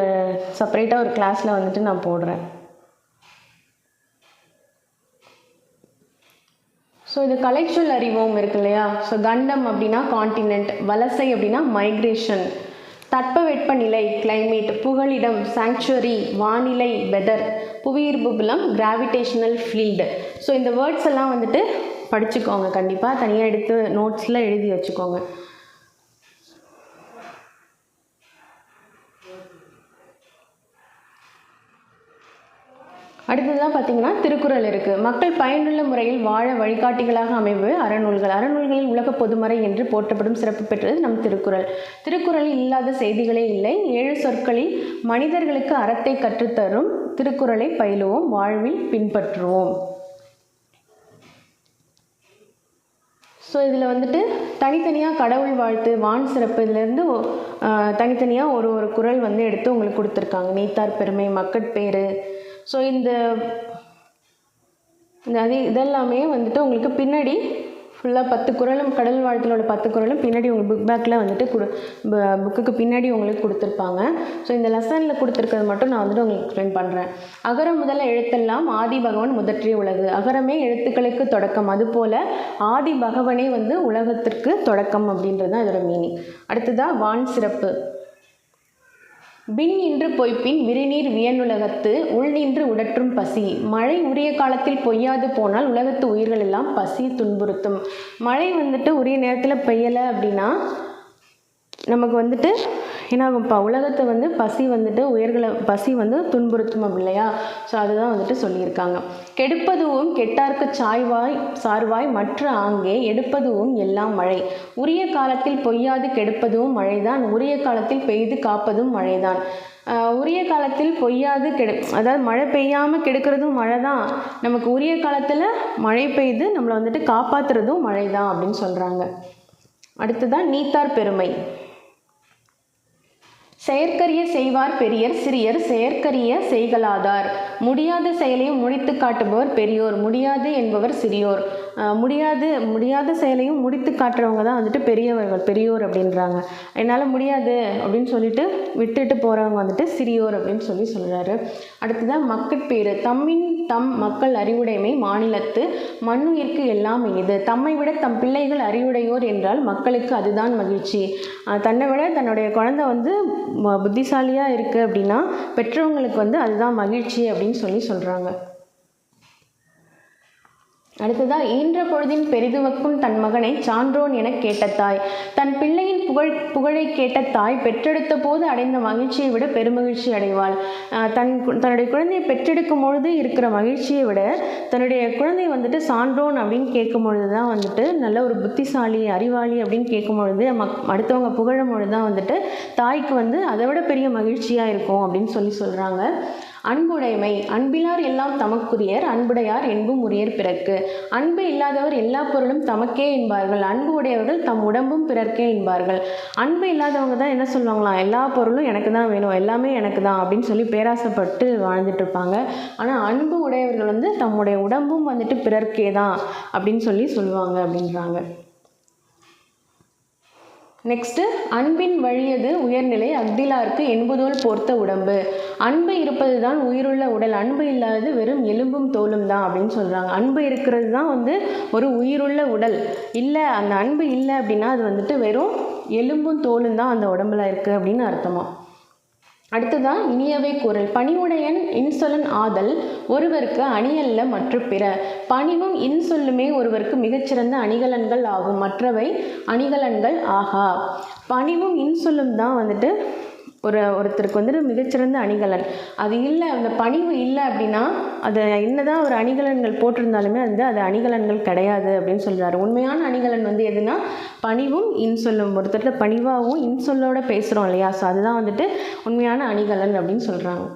செப்பரேட்டாக ஒரு கிளாஸில் வந்துட்டு நான் போடுறேன். ஸோ இது கலைச்சொல் அறிவோம் இருக்கு இல்லையா. ஸோ கண்டம் அப்படின்னா காண்டினென்ட், வலசை அப்படின்னா மைக்ரேஷன், தட்பவெப்பநிலை கிளைமேட், புகலிடம் சாங்சுவரி, வானிலை வெதர், புவியீர்ப்பு புலம் கிராவிடேஷனல் ஃபீல்டு. ஸோ இந்த வேர்ட்ஸ் எல்லாம் வந்துட்டு படிச்சுக்கோங்க, கண்டிப்பாக தனியாக எடுத்து நோட்ஸில் எழுதி வச்சுக்கோங்க. அடுத்ததான் பார்த்தீங்கன்னா திருக்குறள் இருக்குது. மக்கள் பயனுள்ள முறையில் வாழ வழிகாட்டிகளாக அமைவு அறநூல்கள். அறநூல்களில் உலக பொதுமறை என்று போற்றப்படும் சிறப்பு பெற்றது நம் திருக்குறள். திருக்குறளில் இல்லாத செய்திகளே இல்லை. 7 சொற்களில் மனிதர்களுக்கு அறத்தை கற்றுத்தரும் திருக்குறளை பயிலுவோம், வாழ்வில் பின்பற்றுவோம். ஸோ இதில் வந்துட்டு தனித்தனியாக கடவுள் வாழ்த்து, வான் சிறப்பு, இதிலேருந்து தனித்தனியாக ஒரு ஒரு குறள் வந்து எடுத்து உங்களுக்கு கொடுத்துருக்காங்க. நீத்தார் பெருமை, மக்கட்பேறு. ஸோ இதெல்லாமே வந்துட்டு உங்களுக்கு பின்னாடி ஃபுல்லாக 10 குறளும், கடவுள் வாழ்த்திலோட 10 குறளும் பின்னாடி உங்களுக்கு புக் பேக்கில் வந்துட்டு புக்குக்கு பின்னாடி உங்களுக்கு கொடுத்துருப்பாங்க. ஸோ இந்த லெசனில் கொடுத்துருக்கிறது மட்டும் நான் வந்துட்டு உங்களுக்கு எக்ஸ்பிளைன் பண்ணுறேன். அகரம் முதல எழுத்தெல்லாம் ஆதி பகவன் முதற்றிய உலகு. அகரமே எழுத்துக்களுக்கு தொடக்கம், அதுபோல் ஆதி பகவனே வந்து உலகத்திற்கு தொடக்கம் அப்படின்றது தான் இதோட மீனிங். அடுத்ததாக வான் சிறப்பு. விண் நின்று பொய்ப்பின் விரிநீர் வியனுலகத்து உள் நின்று உடற்றும் பசி. மழை உரிய காலத்தில் பொய்யாது போனால் உலகத்து உயிர்கள் எல்லாம் பசி துன்புறுத்தும். மழை வந்துட்டு உரிய நேரத்தில் பெய்யலை அப்படின்னா நமக்கு வந்துட்டு என்னாகும்ப்பா, உலகத்தை வந்து பசி வந்து துன்புறுத்தும் அப்படி இல்லையா. ஸோ அதுதான் வந்துட்டு சொல்லியிருக்காங்க. கெடுப்பதுவும் கெட்டார்க்கு சார்வாய் மற்ற ஆங்கே எடுப்பதுவும் எல்லாம் மழை. உரிய காலத்தில் பொய்யாது கெடுப்பதும் மழைதான், உரிய காலத்தில் பெய்து காப்பதும் மழைதான். உரிய காலத்தில் பொய்யாது அதாவது மழை பெய்யாமல் கெடுக்கிறதும் மழை தான், நமக்கு உரிய காலத்தில் மழை பெய்து நம்மளை வந்துட்டு காப்பாற்றுறதும் மழை தான் அப்படின்னு சொல்கிறாங்க. அடுத்ததான் நீத்தார் பெருமை. செயற்கரிய செய்வார் பெரியர் சிறியர் செயற்கரிய செய்கலாதார். முடியாத செயலையும் முடித்து காட்டுபவர் பெரியோர், முடியாது என்பவர் சிறியோர். முடியாத செயலையும் முடித்து காட்டுறவங்க தான் வந்துட்டு பெரியோர் அப்படின்றாங்க. என்னால் முடியாது அப்படின்னு சொல்லிட்டு விட்டுட்டு போகிறவங்க வந்துட்டு சிறியோர் அப்படின்னு சொல்கிறாரு. அடுத்ததான் மக்கட்பேறு. தம் மக்கள் அறிவுடைமை மாநிலத்து மண்ணுயிர்க்கு எல்லாம் இனிது. தம்மை விட தம் பிள்ளைகள் அறிவுடையோர் என்றால் மக்களுக்கு அதுதான் மகிழ்ச்சி. தன்னை விட தன்னுடைய குழந்தை வந்து புத்திசாலியாக இருக்குது அப்படின்னா பெற்றவங்களுக்கு வந்து அதுதான் மகிழ்ச்சி அப்படின்னு சொல்கிறாங்க. அடுத்ததாக ஈன்ற பொழுதின் பெரிதுவக்கும் தன் மகனை சான்றோன் என கேட்ட தாய். தன் பிள்ளையின் புகழை கேட்ட தாய் பெற்றெடுத்த போது அடைந்த மகிழ்ச்சியை விட பெருமகிழ்ச்சி அடைவாள். தன்னுடைய குழந்தையை பெற்றெடுக்கும் பொழுது இருக்கிற மகிழ்ச்சியை விட தன்னுடைய குழந்தை வந்துட்டு சான்றோன் அப்படின்னு கேட்கும் பொழுது தான் வந்துட்டு நல்ல ஒரு புத்திசாலி அறிவாளி அப்படின்னு கேட்கும் பொழுது அடுத்தவங்க புகழும் பொழுது தான் வந்துட்டு தாய்க்கு வந்து அதை விட பெரிய மகிழ்ச்சியாக இருக்கும் அப்படின்னு சொல்கிறாங்க. அன்புடைமை. அன்பிலார் எல்லாம் தமக்குரியர் அன்புடையார் என்பும் உரியர் பிறர்க்கு. அன்பு இல்லாதவர் எல்லா பொருளும் தமக்கே என்பார்கள், அன்பு உடையவர்கள் தம் உடம்பும் பிறர்க்கே என்பார்கள். அன்பு இல்லாதவங்க தான் என்ன சொல்லுவாங்களாம், எல்லா பொருளும் எனக்கு தான் வேணும், எல்லாமே எனக்கு தான் அப்படின்னு சொல்லி பேராசைப்பட்டு வாழ்ந்துட்டு இருப்பாங்க. ஆனால் அன்பு உடையவர்கள் வந்து தம்முடைய உடம்பும் வந்துட்டு பிறர்க்கே தான் அப்படின்னு சொல்லுவாங்க அப்படின்றாங்க. நெக்ஸ்ட்டு அன்பின் வழியது உயர்நிலை அக்திலாருக்கு என்பதோல் போர்த்த உடம்பு. அன்பு இருப்பது தான் உயிருள்ள உடல், அன்பு இல்லாதது வெறும் எலும்பும் தோலும் தான் அப்படின்னு சொல்கிறாங்க. அன்பு இருக்கிறது தான் வந்து ஒரு உயிருள்ள உடல். இல்லை, அந்த அன்பு இல்லை அப்படின்னா அது வந்துட்டு வெறும் எலும்பும் தோலும் தான் அந்த உடம்புல இருக்குது அப்படின்னு அர்த்தமா. அடுத்ததான் இனியவை குரல். பணிவுடையன் இன்சொலன் ஆதல் ஒருவருக்கு அணியல்ல மற்ற பிற. பணிவும் இன்சொல்லுமே ஒருவருக்கு மிகச்சிறந்த அணிகலன்கள் ஆகும், மற்றவை அணிகலன்கள் ஆகா. பணிவும் இன்சொல்லும் தான் வந்துட்டு ஒருத்தருக்கு வந்துட்டு மிகச்சிறந்த அணிகலன். அது இல்லை, அந்த பணிவு இல்லை அப்படின்னா அது என்னதான் ஒரு அணிகலன்கள் போட்டிருந்தாலுமே அது அணிகலன்கள் கிடையாது அப்படின்னு சொல்கிறாரு. உண்மையான அணிகலன் வந்து எதுனா பணிவும் இன்சொல்லும். ஒருத்தர்கிட்ட பணிவாகவும் இன்சொல்லோட பேசுகிறோம் இல்லையா, ஸோ அதுதான் வந்துட்டு உண்மையான அணிகலன் அப்படின்னு சொல்கிறாங்க.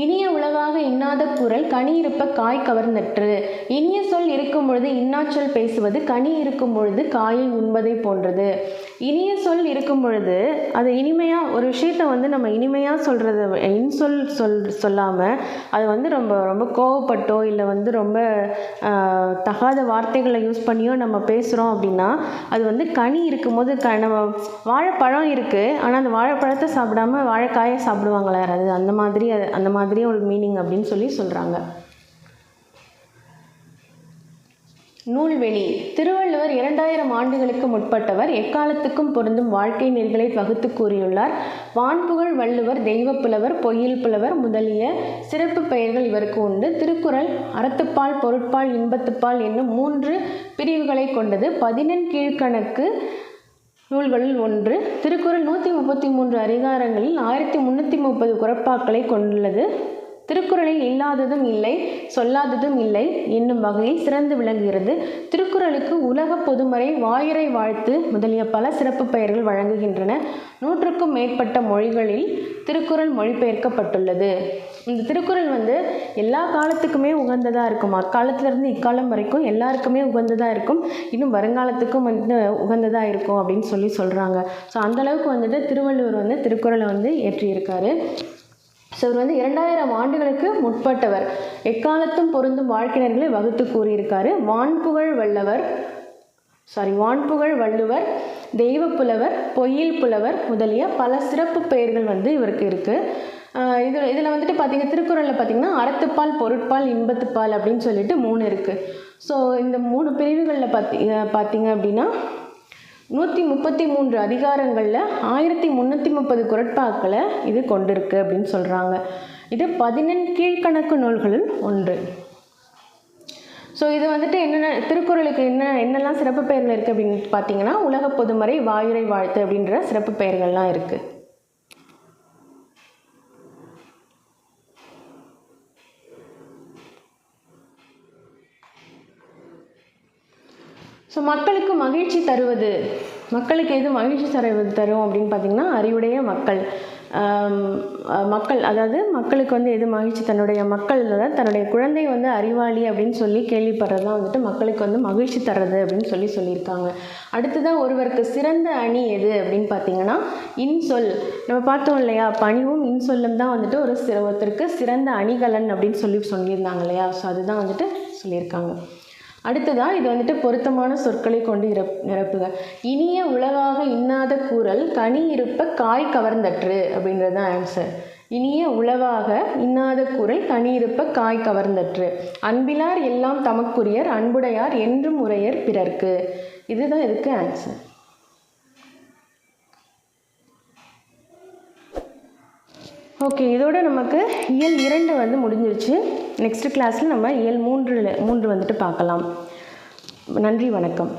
இனிய உளவாக இன்னாத குரல் கனி இருப்ப காய் கவர்ந்தற்று. இனிய சொல் இருக்கும் பொழுது இன்னாச்சொல் பேசுவது கனி இருக்கும் பொழுது காயை உண்பதை போன்றது. இனிய சொல் இருக்கும் பொழுது அது இனிமையாக ஒரு விஷயத்தை வந்து நம்ம இனிமையாக சொல்கிறத இன்சொல் சொல்லாமல் அது வந்து ரொம்ப ரொம்ப கோவப்பட்டோ இல்லை வந்து ரொம்ப தகாத வார்த்தைகளை யூஸ் பண்ணியோ நம்ம பேசுகிறோம் அப்படின்னா அது வந்து கனி இருக்கும்போது நம்ம வாழைப்பழம் இருக்குது ஆனால் அந்த வாழைப்பழத்தை சாப்பிடாம வாழைக்காயை சாப்பிடுவாங்களா யாராவது, அந்த மாதிரி ஒரு மீனிங் அப்படின்னு சொல்கிறாங்க. நூல்வெளி. திருவள்ளுவர் 2000 ஆண்டுகளுக்கு முற்பட்டவர். எக்காலத்துக்கும் பொருந்தும் வாழ்க்கை நெறிகளை வகுத்து கூறியுள்ளார். வான்புகழ் வள்ளுவர், தெய்வப்புலவர், பொய்யில் புலவர் முதலிய சிறப்பு பெயர்கள் இவருக்கு உண்டு. திருக்குறள் அறத்துப்பால், பொருட்பால், இன்பத்துப்பால் என்னும் 3 பிரிவுகளை கொண்டது. 14 கீழ்கணக்கு நூல்களில் ஒன்று. திருக்குறள் 133 அதிகாரங்களில் 1330 குறட்பாக்களை கொண்டுள்ளது. திருக்குறளில் இல்லாததும் இல்லை, சொல்லாததும் இல்லை என்னும் வகையில் சிறந்து விளங்குகிறது. திருக்குறளுக்கு உலக பொதுமறை, வாயுரை வாழ்த்து முதலிய பல சிறப்பு பெயர்கள் வழங்குகின்றன. 100க்கும் மேற்பட்ட மொழிகளில் திருக்குறள் மொழிபெயர்க்கப்பட்டுள்ளது. இந்த திருக்குறள் வந்து எல்லா காலத்துக்குமே உகந்ததாக இருக்கும். அக்காலத்திலிருந்து இக்காலம் வரைக்கும் எல்லாருக்குமே உகந்ததாக இருக்கும். இன்னும் வருங்காலத்துக்கும் வந்து உகந்ததாக இருக்கும் அப்படின்னு சொல்கிறாங்க. ஸோ அந்தளவுக்கு வந்துட்டு திருவள்ளுவர் வந்து திருக்குறளை வந்து இயற்றியிருக்காரு. ஸோ இவர் வந்து 2000 ஆண்டுகளுக்கு முற்பட்டவர். எக்காலத்தும் பொருந்தும் வாழ்க்கையினர்களை வகுத்து கூறியிருக்காரு. வான்புகழ் வள்ளுவர், தெய்வப்புலவர், பொய்யில் புலவர் முதலிய பல சிறப்பு பெயர்கள் வந்து இவருக்கு இருக்குது. இதில் வந்துட்டு பார்த்திங்க திருக்குறளில் பார்த்திங்கன்னா அறத்துப்பால், பொருட்பால், இன்பத்துப்பால் அப்படின்னு சொல்லிட்டு 3 இருக்குது. ஸோ இந்த 3 பிரிவுகளில் பார்த்திங்க அப்படின்னா 133 அதிகாரங்களில் 1330 குறட்பாக்களை இது கொண்டிருக்கு அப்படின்னு சொல்கிறாங்க. இது 14 கீழ்கணக்கு நூல்களில் ஒன்று. ஸோ இது வந்துட்டு திருக்குறளுக்கு என்னெல்லாம் சிறப்பு பெயர்கள் இருக்குது அப்படின்னு பார்த்தீங்கன்னா உலக பொதுமறை, வாயுரை வாழ்த்து அப்படின்ற சிறப்பு பெயர்கள்லாம் இருக்குது. ஸோ மக்களுக்கு மகிழ்ச்சி தருவது, மக்களுக்கு எது மகிழ்ச்சி தரும் அப்படின்னு பார்த்திங்கன்னா அறிவுடைய மக்கள், அதாவது மக்களுக்கு வந்து எது மகிழ்ச்சி, தன்னுடைய மக்கள், அதாவது தன்னுடைய குழந்தை வந்து அறிவாளி அப்படின்னு சொல்லி கேள்விப்படுறது தான் வந்துட்டு மக்களுக்கு வந்து மகிழ்ச்சி தர்றது அப்படின்னு சொல்லியிருக்காங்க. அடுத்ததான் ஒருவருக்கு சிறந்த அணி எது அப்படின்னு பார்த்தீங்கன்னா இன்சொல். நம்ம பார்த்தோம் இல்லையா, பணிவும் இன்சொல்லும் தான் வந்துட்டு ஒருத்தருக்கு சிறந்த அணிகலன் அப்படின்னு சொல்லியிருந்தாங்க இல்லையா. ஸோ அதுதான் வந்துட்டு சொல்லியிருக்காங்க. அடுத்ததாக இது வந்துட்டு பொருத்தமான சொற்களை கொண்டு நிரப்புக. இனிய உலகாக இன்னாத கூறல் கனி இருப்ப காய் கவர்ந்தற்று அப்படின்றது தான் ஆன்சர். இனிய உலவாக இன்னாத கூறல் கனி இருப்ப காய் கவர்ந்தற்று. அன்பிலார் எல்லாம் தமக்குரியர், அன்புடையார் என்றும் உரையர் பிறர்க்கு. இதுதான் இதுக்கு ஆன்சர். ஓகே, இதோட நமக்கு இயல் 2 வந்து முடிஞ்சிருச்சு. நெக்ஸ்ட் கிளாஸில் நம்ம இயல் 3 வந்துட்டு பார்க்கலாம். நன்றி, வணக்கம்.